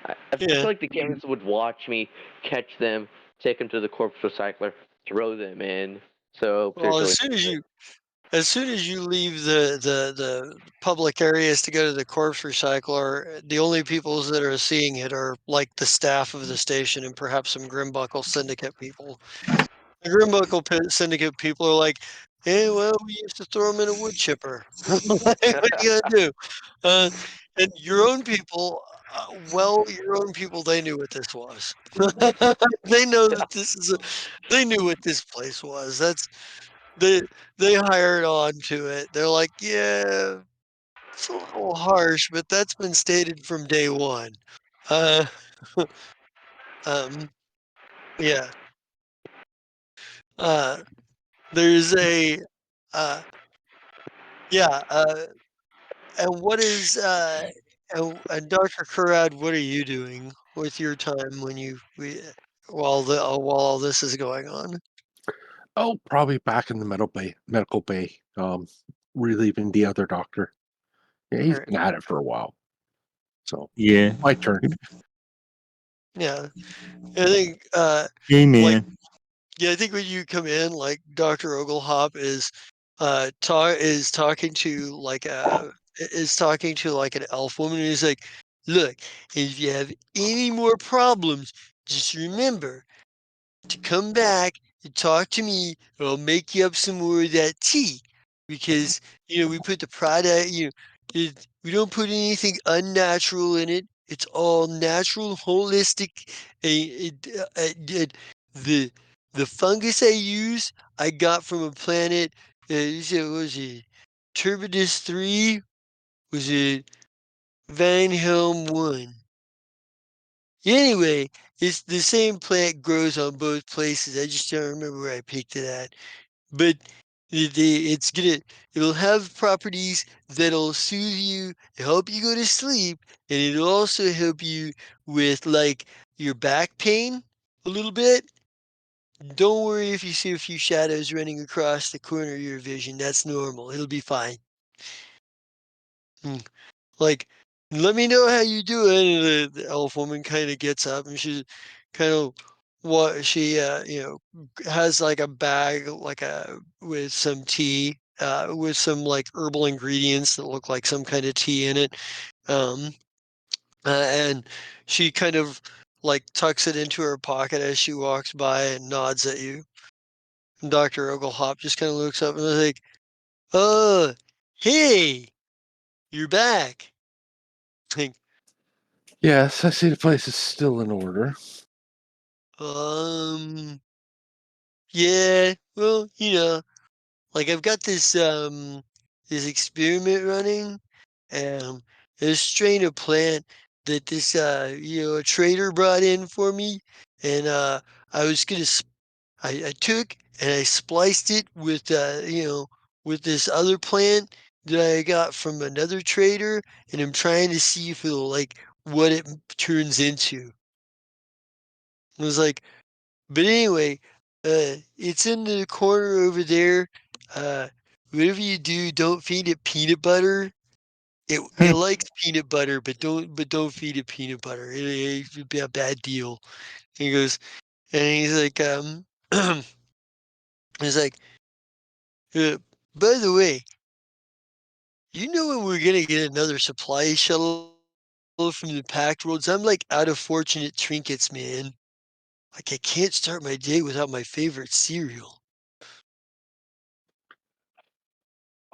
I feel Yeah. like the cameras would watch me, catch them, take them to the corpse recycler, throw them in. So Well, there's as really soon as you leave the public areas to go to the corpse recycler, the only people that are seeing it are like the staff of the station and perhaps some Grimbuckle Syndicate people. The Syndicate people are like, "Hey, well, we used to throw them in a wood chipper. What are you gonna do?" Uh, and your own people, your own people, they knew what this was. They know that they knew what this place was. They they hired on to it. They're like, "Yeah, it's a little harsh, but that's been stated from day one." Uh, um, yeah. Uh, there's a, uh, yeah. And what is and Dr. Kurad, what are you doing with your time when while all this is going on? Oh, probably back in the medical bay, relieving the other doctor. Yeah, All he's right. been at it for a while. So Yeah. my turn. Yeah. I think Hey, like man. yeah, I think when you come in, like Dr. Oglehop is talking to an elf woman who's like, look, if you have any more problems, just remember to come back and talk to me, or I'll make you up some more of that tea. Because, we put the product, we don't put anything unnatural in it. It's all natural, holistic. The the fungus I use, I got from a planet. Was it Turbidus 3? Was it Van Helm 1? Anyway, it's the same plant grows on both places. I just don't remember where I picked it at. But it'll have properties that'll soothe you, help you go to sleep, and it'll also help you with like your back pain a little bit. Don't worry if you see a few shadows running across the corner of your vision. That's normal. It'll be fine. Hmm. Like, let me know how you do it. And the elf woman kind of gets up and she kind of what she has like a bag with some tea with some like herbal ingredients that look like some kind of tea in it. Um, and she kind of like tucks it into her pocket as she walks by and nods at you. And Dr. Oglehop just kind of looks up and is like, "Oh, hey, you're back." Like, Yes, I see the place is still in order. Um, yeah, well, like I've got this experiment running, and this strain of plant that this a trader brought in for me, and I was gonna I took and I spliced it with with this other plant that I got from another trader, and I'm trying to see if it'll like what it turns into. I was like, but anyway, it's in the corner over there. Uh, whatever you do, don't feed it peanut butter. It likes peanut butter, but don't feed it peanut butter. It'd be a bad deal. He goes, and he's like, he's like, uh, by the way, you know when we're gonna get another supply shuttle from the packed worlds? I'm like out of fortunate trinkets, man. Like I can't start my day without my favorite cereal.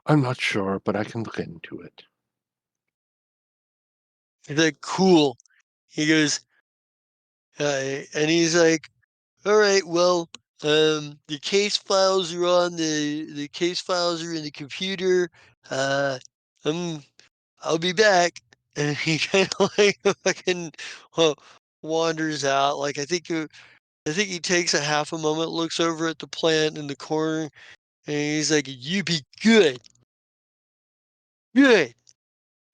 I'm not sure, but I can look into it. He's like, cool. He goes, and he's like, all right, well, the case files are on the case files are in the computer. Uh, I'm I'll be back. And he kind of like fucking uh, wanders out. Like I think he takes a half a moment, looks over at the plant in the corner, and he's like, "You be good, good."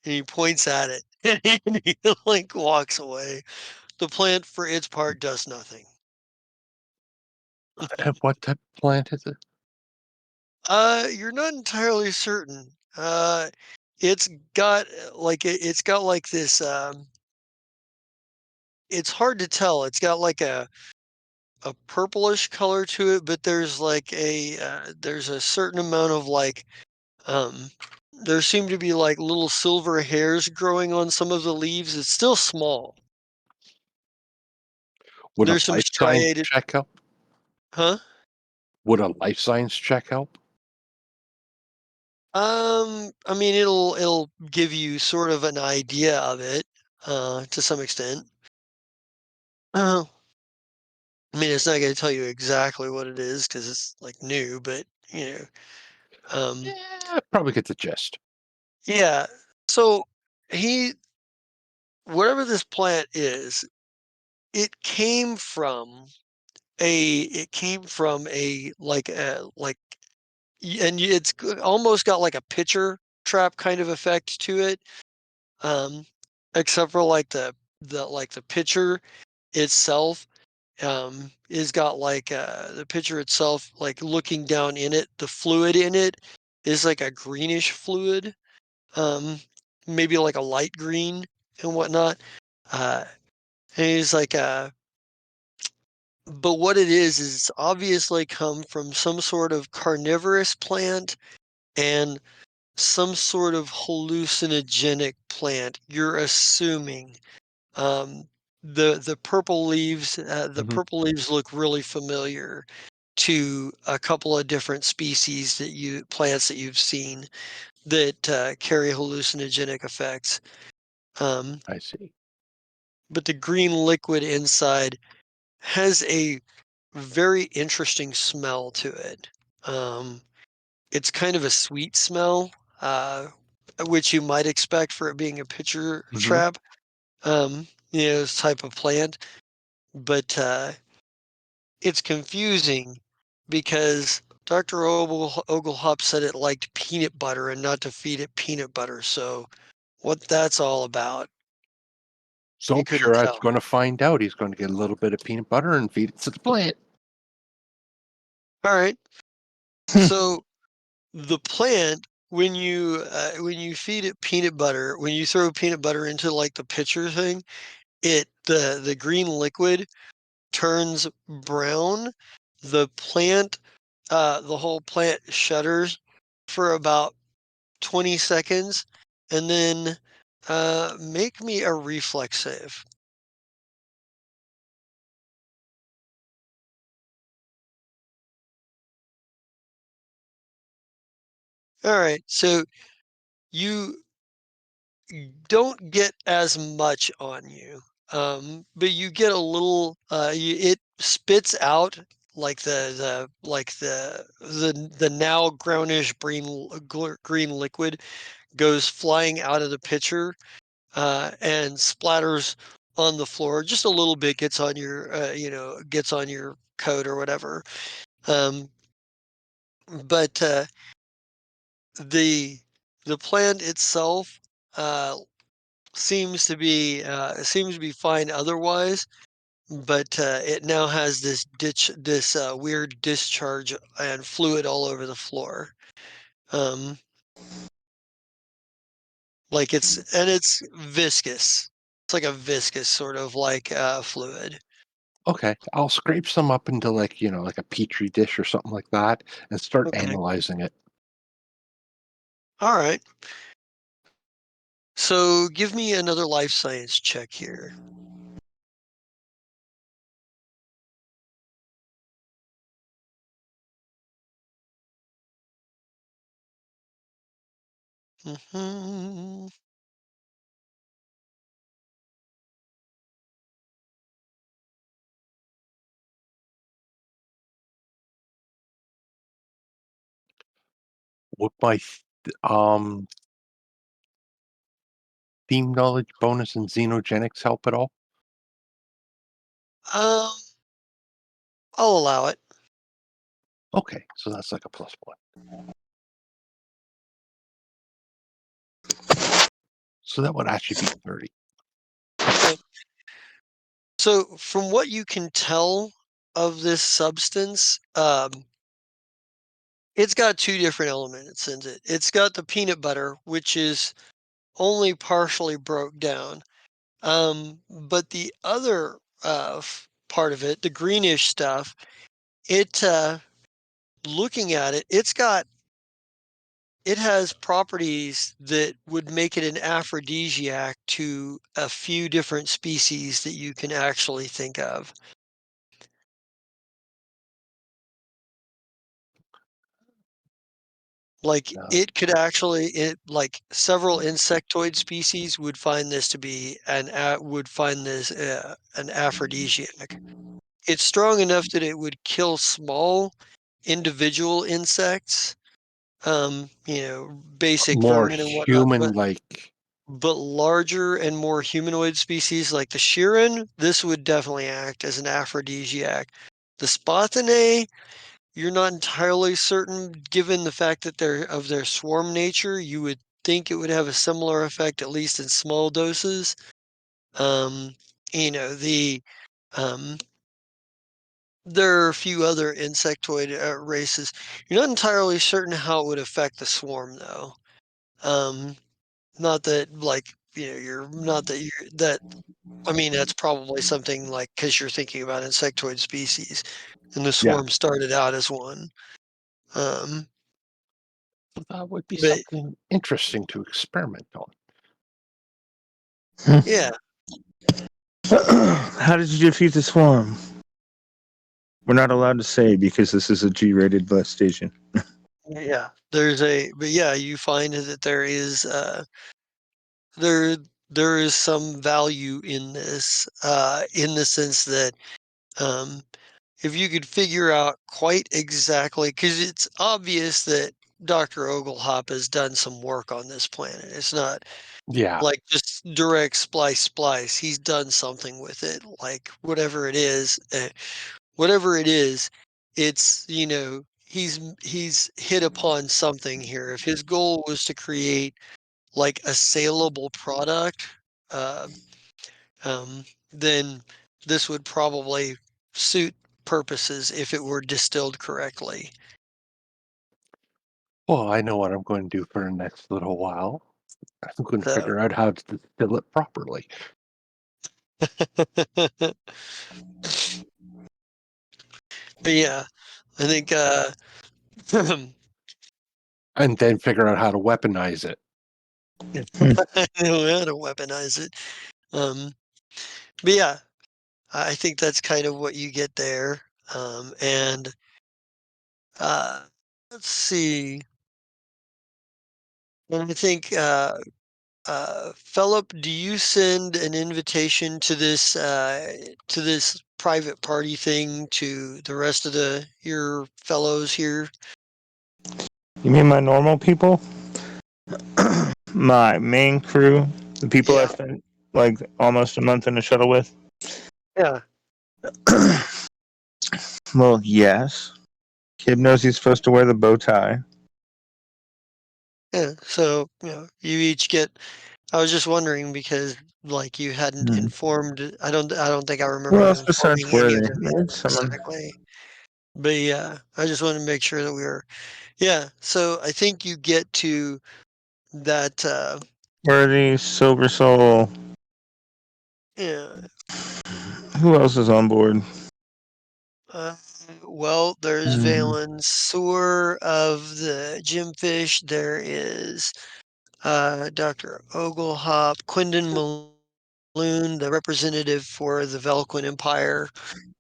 And he points at it, and he like walks away. The plant, for its part, does nothing. And what type of plant is it? You're not entirely certain. It's got it's got like this. It's hard to tell. It's got like a purplish color to it, but there's a certain amount of um there seem to be like little silver hairs growing on some of the leaves. It's still small. Would a There's some life science striated, check help? huh? Would a life science check help? I mean it'll give you sort of an idea of it, to some extent. Uh, I mean it's not gonna tell you exactly what it is because it's like new, but um Yeah, probably get the gist. yeah. So he whatever this plant is, it came from it's almost got like a pitcher trap kind of effect to it, um, except for like the pitcher itself is got like the pitcher itself like looking down in it, the fluid in it is like a greenish fluid, um, maybe like a light green and whatnot. Uh, and he's like but what it is it's obviously come from some sort of carnivorous plant and some sort of hallucinogenic plant. You're assuming. Um, the Hmm. purple leaves look really familiar to a couple of different species plants that you've seen that carry hallucinogenic effects. Um, I see. but the green liquid inside has a very interesting smell to it. Um, it's kind of a sweet smell, which you might expect for it being a pitcher Hmm. trap, this type of plant. But it's confusing because Dr. Oglehop said it liked peanut butter and not to feed it peanut butter. So what that's all about, So you I'm couldn't sure I was tell. going to find out. He's going to get a little bit of peanut butter and feed it to the plant. All right. So the plant, when you feed it peanut butter, when you throw peanut butter into like the pitcher thing, the green liquid turns brown. The whole plant shudders for about 20 seconds, and then make me a reflex save. All right, so you don't get as much on you, but you get a little. It spits out like the now grownish green liquid goes flying out of the pitcher, and splatters on the floor. Just a little bit gets on your, gets on your coat or whatever. But the plant itself seems to be fine otherwise. But it now has this weird discharge and fluid all over the floor. Like it's viscous. It's like a viscous sort of like fluid. Okay, I'll scrape some up into like like a petri dish or something like that, and start Okay. analyzing it. All right. So give me another life science check here. Mhm. Would my theme knowledge bonus and xenogenics help at all? Um, I'll allow it. Okay, so that's like a +1. So that would actually be 30. Okay. So from what you can tell of this substance, it's got two different elements in it. It's got the peanut butter, which is only partially broke down. But the other part of it, the greenish stuff, it looking at it, it has properties that would make it an aphrodisiac to a few different species that you can actually think of. Like No. it could actually, like several insectoid species would find this to be would find this an aphrodisiac. It's strong enough that it would kill small individual insects, basic More vermin and whatnot, but human-like. larger and more humanoid species like the Shirin, this would definitely act as an aphrodisiac. The Spothinae, you're not entirely certain, given the fact that they're of their swarm nature. You would think it would have a similar effect, at least in small um, the um, there are a few other insectoid races. You're not entirely certain how it would affect the swarm, though. Not that, like, you're not that you're that. I mean, that's probably something like because you're thinking about insectoid species, and the Yeah, swarm started out as one. Um, that would be but something interesting to experiment on. yeah, How did you defeat the swarm? We're not allowed to say because this is a G-rated bus station. yeah. But yeah, you find that there there is some value in this, in the sense that um, if you could figure out quite exactly, because it's obvious that Dr. Oglehop has done some work on this planet. It's not Yeah, like just direct splice. He's done something with it, like whatever it is, it's, he's hit upon something here. If his goal was to create like a saleable product, uh, um, then this would probably suit purposes if it were distilled correctly. well, I know what I'm going to do for the next little while. I'm going to So, figure out how to distill it properly, but yeah, I think and then figure out how to weaponize it. I know how to weaponize it. Um, but yeah, I think that's kind of what you get there. And uh, let's see. And I think Philip, do you send an invitation to this private party thing to the rest of your fellows here? You mean my normal people? My main crew? The people I Yeah. spent like almost a month in the shuttle with. Yeah. Well, yes. Kid knows he's supposed to wear the bow tie. Yeah. So, you each get. I was just wondering because, like, you hadn't Hmm. informed. I don't think I remember Who you else besides informing any of Worthy? them yet Maybe someone. specifically. But yeah, I just wanted to make sure that we were. Yeah. So I think you get to that. Worthy, Silver Soul. Yeah. Who else is on board? Uh, well, there's Hmm. Valen Sewer of the Gymfish. There is Dr. Oglehop, Quindon Maloon, the representative for the Velquin Empire.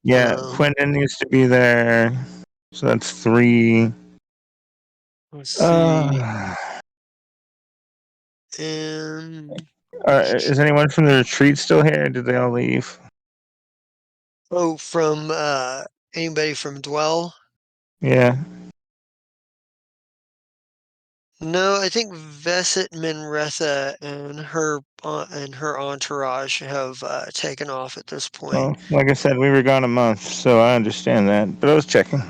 Yeah, Um, Quentin needs to be there. So that's 3. let's see. Uh, And is anyone from the retreat still here? Did they all leave? from anybody from Dwell? Yeah. No, I think Veset Minretha and her entourage have taken off at this point. Well, like I said, we were gone a month, so I understand that. But I was checking.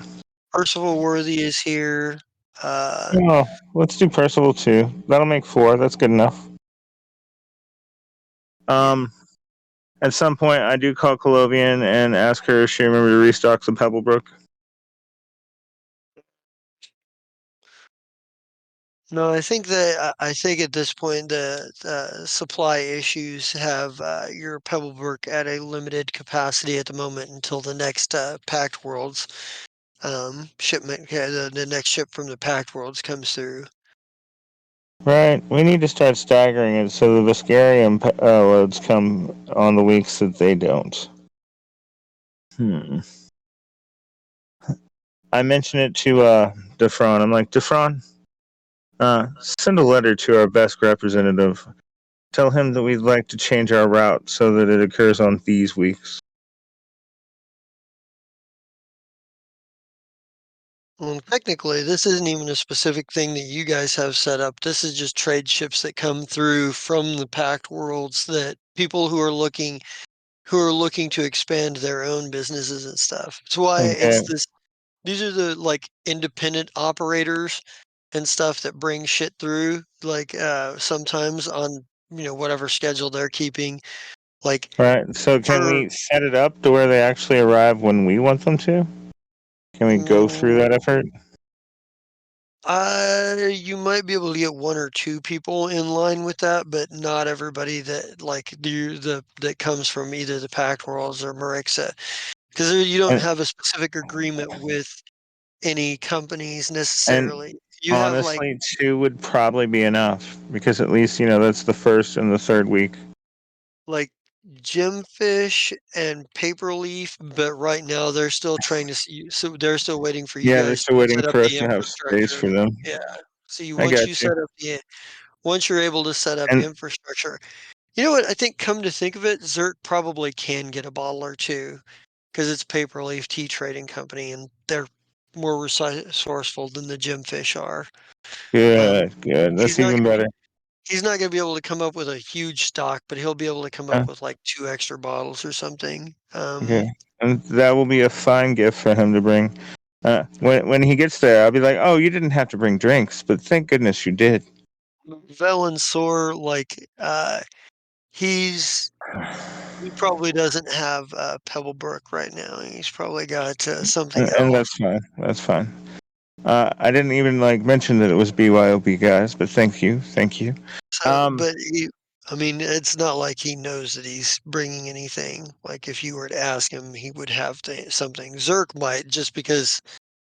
Percival Worthy is here. Oh, let's do Percival too. That'll make 4. That's good enough. Yeah. At some point, I do call Colovian and ask her if she remembered to restock the Pebblebrook. No, I think at this point the supply issues have your Pebblebrook at a limited capacity at the moment until the next Pact Worlds shipment. The next ship from the Pact Worlds comes through. Right. We need to start staggering it so the Viscarium loads come on the weeks that they don't. I mentioned it to Defron. I'm like, Defron, send a letter to our best representative. Tell him that we'd like to change our route so that it occurs on these weeks. Well, technically, this isn't even a specific thing that you guys have set up. This is just trade ships that come through from the Pact Worlds that people who are looking to expand their own businesses and stuff. That's why Okay. it's this. These are the like independent operators and stuff that bring shit through. Like sometimes on whatever schedule they're keeping. Like Right. So can for we set it up to where they actually arrive when we want them to? Can we go through mm, that effort? you might be able to get one or two people in line with that, but not everybody that like that comes from either the Pact Worlds or Marixa, because you don't And have a specific agreement with any companies and necessarily. You have like honestly, 2 would probably be enough because at least that's the first and the third week. like Gemfish and Paperleaf, but right now they're still trying to see, so they're still waiting for you Yeah, they're guys still to waiting set up for us the to have space for infrastructure. them. Yeah. See, I once got you you. set up once you're able to set up And infrastructure, you know what? I think come to think of it, Zert probably can get a bottle or two because it's Paperleaf Tea Trading Company and they're more resourceful than the Gemfish are. Um, good. he's That's not even gonna be better. He's not gonna be able to come up with a huge stock, but he'll be able to come Uh, up with, like, 2 extra bottles or something. okay, and that will be a fine gift for him to bring. When he gets there, I'll be like, "Oh, you didn't have to bring drinks, but thank goodness you did." Velansor, like, he's he probably doesn't have, Pebblebrook right now. He's probably got, something And else. that's fine. That's fine. I didn't even mention that it was BYOB guys, but thank you, thank you. So, but I mean, it's not like he knows that he's bringing anything. Like, if you were to ask him, he would have something. Zerk might just because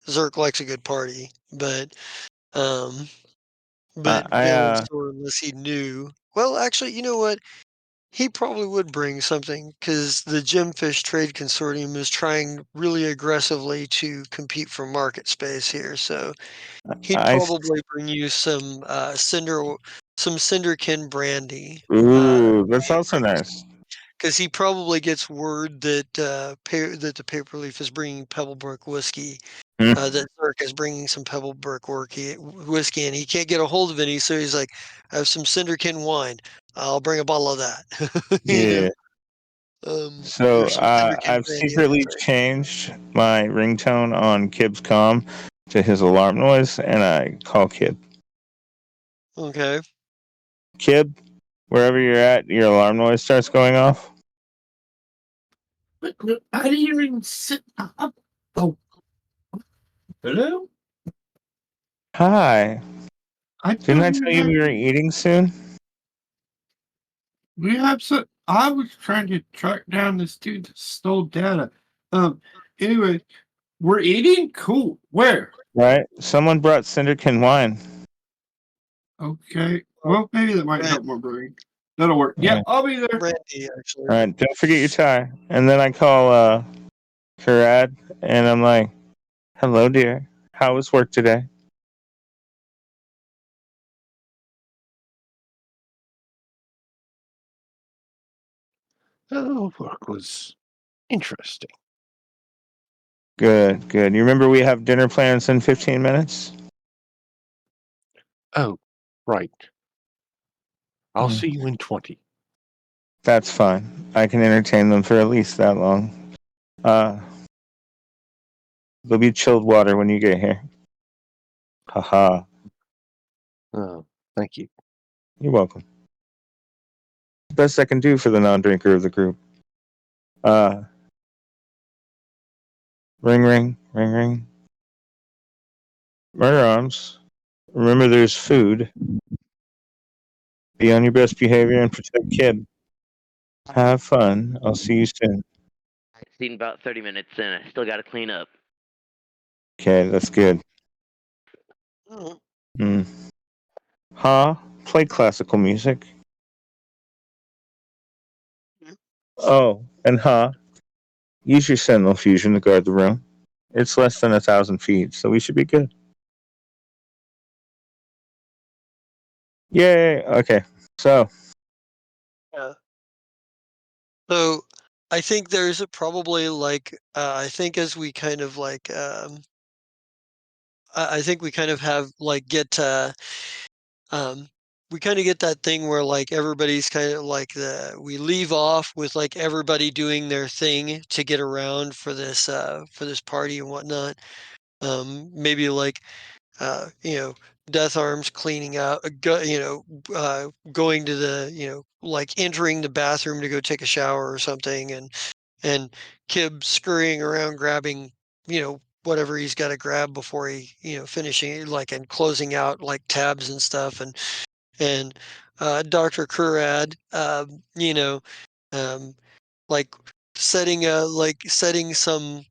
Zerk likes a good party, um but I Valencor, unless he knew. Well, actually, you know what? He probably would bring something because the Gemfish Trade Consortium is trying really aggressively to compete for market space here. So he'd I probably bring you some Cinderkin brandy. ooh, Be that's a also great nice. because he probably gets word that that the Paperleaf is bringing Pebblebrook whiskey. Hmm. That Zerk is bringing some Pebblebrook whiskey, and he can't get a hold of any, so he's like, "I have some Cinderkin wine. I'll bring a bottle of that." Yeah. So Or some Cinderkin I've brandy. I meant, secretly sorry. changed my ringtone on Kib's comm to his alarm noise, and I call Kib. Okay. Kib, wherever you're at, your alarm noise starts going off. But I didn't even sit up. Oh, hello. Hi. I Didn't thought I you tell you had. we were eating soon? We have some. I was trying to track down this dude that stole data. Anyway, we're eating. Cool. Where? Right? Someone brought Cinderkin wine. Okay. Well, maybe that might Brand, help my brain. That'll work. All Yeah, right. I'll be there. brandy, actually. All right. Don't forget your tie. And then I call Karad, and I'm like, "Hello, dear. How was work today?" Oh, work was interesting. Good, good. You remember we have dinner plans in 15 minutes? Oh, right. I'll Mm, see you in 20. that's fine. I can entertain them for at least that long. Uh, there'll be chilled water when you get here. Haha. Oh, thank you. You're welcome. Best I can do for the non-drinker of the group. Uh, ring, ring, ring, ring. Murder arms. Remember, there's food. Be on your best behavior and protect Kid. Have fun. I'll see you soon. I've seen about 30 minutes and I still got to clean up. Okay, that's good. Oh, Hmm. Ha. Play classical music. yeah. Oh, and ha. Use your sentinel fusion to guard the room. It's less than 1,000 feet, so we should be good. Yay! Okay, so Yeah. So I think there's probably like I think as we kind of like I think we kind of have like get um we kind of get that thing where like everybody's kind of like we leave off with like everybody doing their thing to get around for this party and whatnot. Maybe like you know, Death Arms cleaning out, going to the, like entering the bathroom to go take a shower or something, and Kib scurrying around grabbing, whatever he's got to grab before he, finishing like and closing out like tabs and stuff, and Dr. Kurad, um, like setting some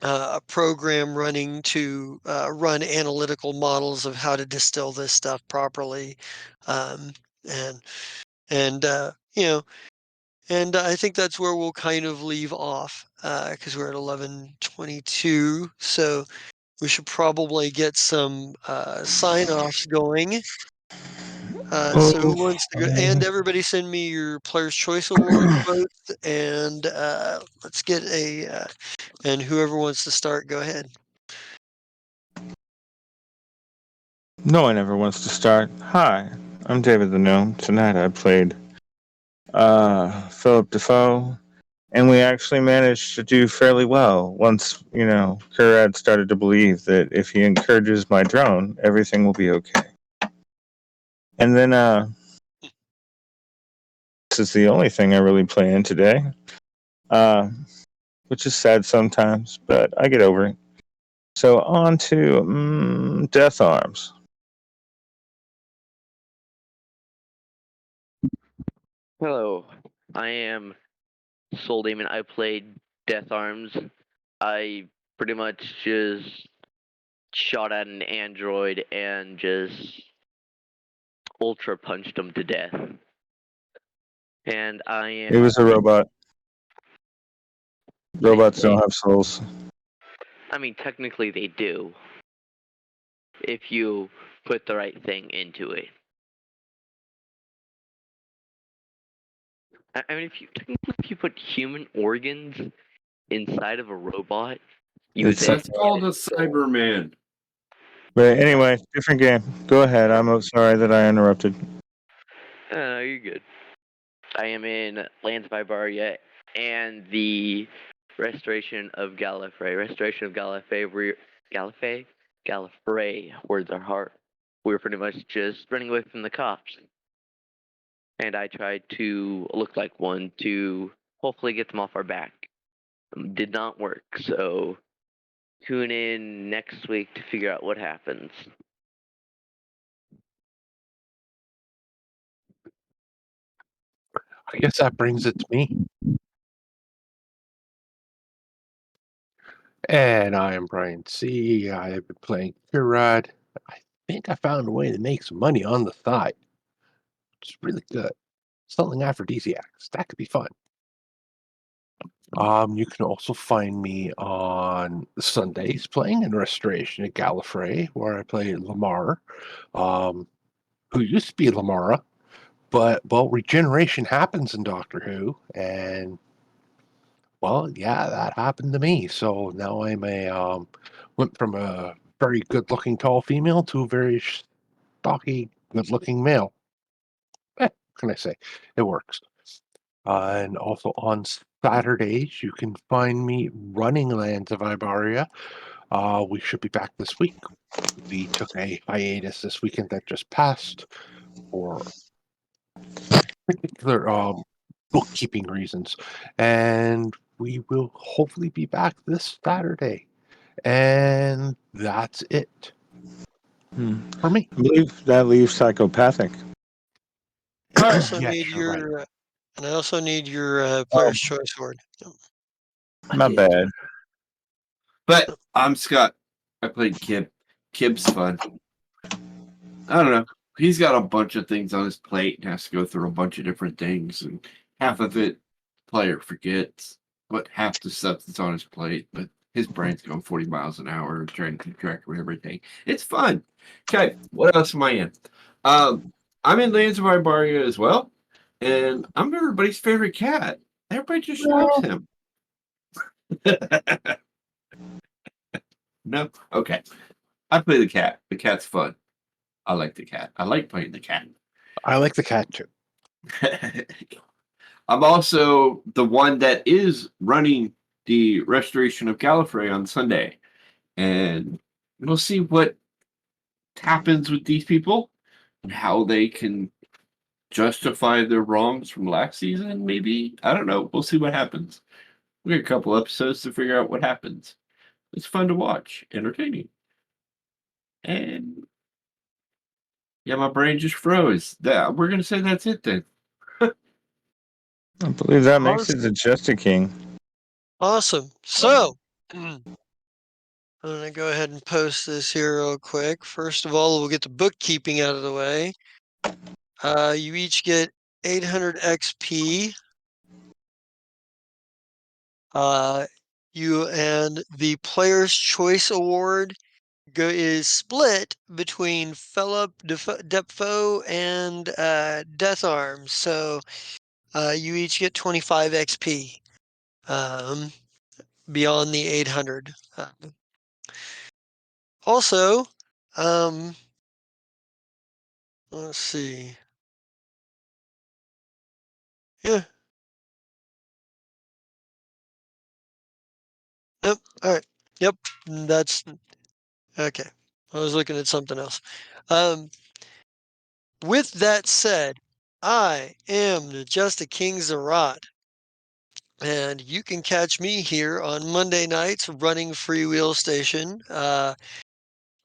a program running to run analytical models of how to distill this stuff properly, um, and and and I think that's where we'll kind of leave off because we're at 11:22, so we should probably get some sign-offs going. So who wants to go? And everybody send me your Player's Choice Award votes, and let's get and whoever wants to start, go ahead. no one ever wants to start. Hi, I'm David the Gnome. Tonight I played Philip Defoe, and we actually managed to do fairly well once, Kurad started to believe that if he encourages my drone, everything will be okay. And then, this is the only thing I really play in today, uh, which is sad sometimes, but I get over it. So, on to Death Arms. Hello, I am Soul Demon. I played Death Arms. I pretty much just shot at an android and just ultra punched him to death. And I It am. was a robot. Robots don't I have souls. I mean, technically they do, if you put the right thing into it. I mean, if you technically if you put human organs inside of a robot, you would It's say That's called a Cyberman. But anyway, different game. Go ahead. I'm sorry that I interrupted. you're good. I am in Lands by Barya and the Restoration of Gallifrey. Restoration of Gallifrey. Words are hard. We were pretty much just running away from the cops, and I tried to look like one to hopefully get them off our back. Did not work, so tune in next week to figure out what happens. I guess that brings it to me. And I am Brian C. I have been playing Purod. I think I found a way to make some money on the side. It's really good. Something aphrodisiacs. That could be fun. You can also find me on Sundays playing in Restoration at Gallifrey, where I play Lamar, who used to be Lamara, but well, regeneration happens in Doctor Who, and well, yeah, that happened to me. So now I'm went from a very good-looking tall female to a very stocky, good-looking male. What can I say? It works. And also on Saturdays, you can find me running Lands of Ibaria. We should be back this week. We took a hiatus this weekend that just passed for particular bookkeeping reasons, and we will hopefully be back this Saturday. And that's it for me. I believe that leaves psychopathic. I also Yes, need you're right. your, and I also need your Oh, player's choice word. my bad. But I'm Scott. I played Kib. Kib's fun. I don't know. He's got a bunch of things on his plate and has to go through a bunch of different things, and half of it player forgets, but half the stuff that's on his plate. But his brain's going 40 miles an hour trying to keep track of everything. It's fun. Okay, what else am I in? I'm in Lands of Ibaria as well, and I'm everybody's favorite cat. Everybody just loves him. No? Okay. I play the cat. The cat's fun. I like the cat. I like playing the cat. I like the cat too. I'm also the one that is running the Restoration of Gallifrey on Sunday. And we'll see what happens with these people and how they can justify their wrongs from last season, maybe. I don't know. We'll see what happens. We got a couple episodes to figure out what happens. It's fun to watch, entertaining. And yeah, my brain just froze. We're gonna say that's it then. I believe that makes it Awesome. the Jester King. Awesome. So, I'm going to go ahead and post this here real quick. First of all, we'll get the bookkeeping out of the way. You each get 800 XP. You and the Player's Choice Award is split between Philip Defoe and Death Arms. So you each get 25 XP beyond the 800. Also, let's see. Yeah. Yep. All right. Yep. That's okay. I was looking at something else. With that said, I am the Just a King Zerat, and you can catch me here on Monday nights running Freewheel Station.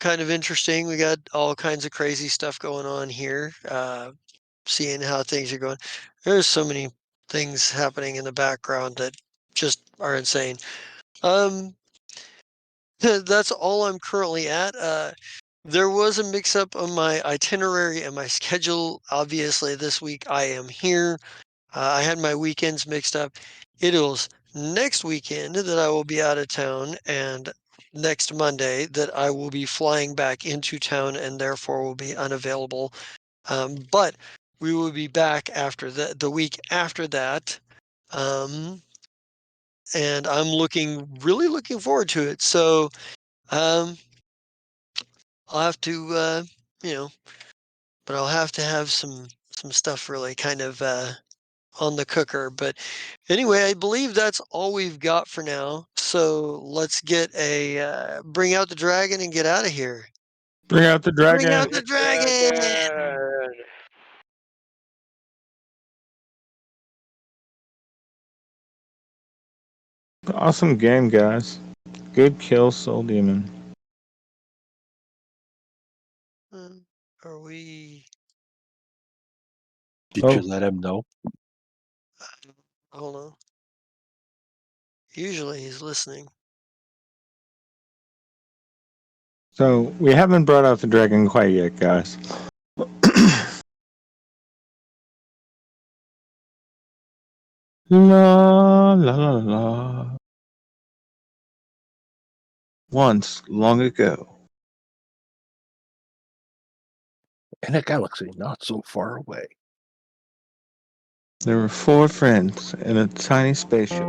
Kind of interesting. We got all kinds of crazy stuff going on here. Seeing how things are going. There's so many things happening in the background that just are insane. That's all I'm currently at. There was a mix-up on my itinerary and my schedule. Obviously, this week I am here. I had my weekends mixed up. It is next weekend that I will be out of town, and next Monday that I will be flying back into town and therefore will be unavailable. But we will be back after the week after that. And I'm really looking forward to it. So I'll have to, but I'll have to have some stuff really kind of on the cooker. But anyway, I believe that's all we've got for now. So let's get bring out the dragon and get out of here. Bring out the Bring dragon. out the dragon! Awesome game, guys. Good kill, Soul Demon. Are we? Did Oh. you let him know? Hold on. Usually he's listening. So we haven't brought out the dragon quite yet, guys. La la la la. Once, long ago. In a galaxy not so far away. There were 4 friends in a tiny spaceship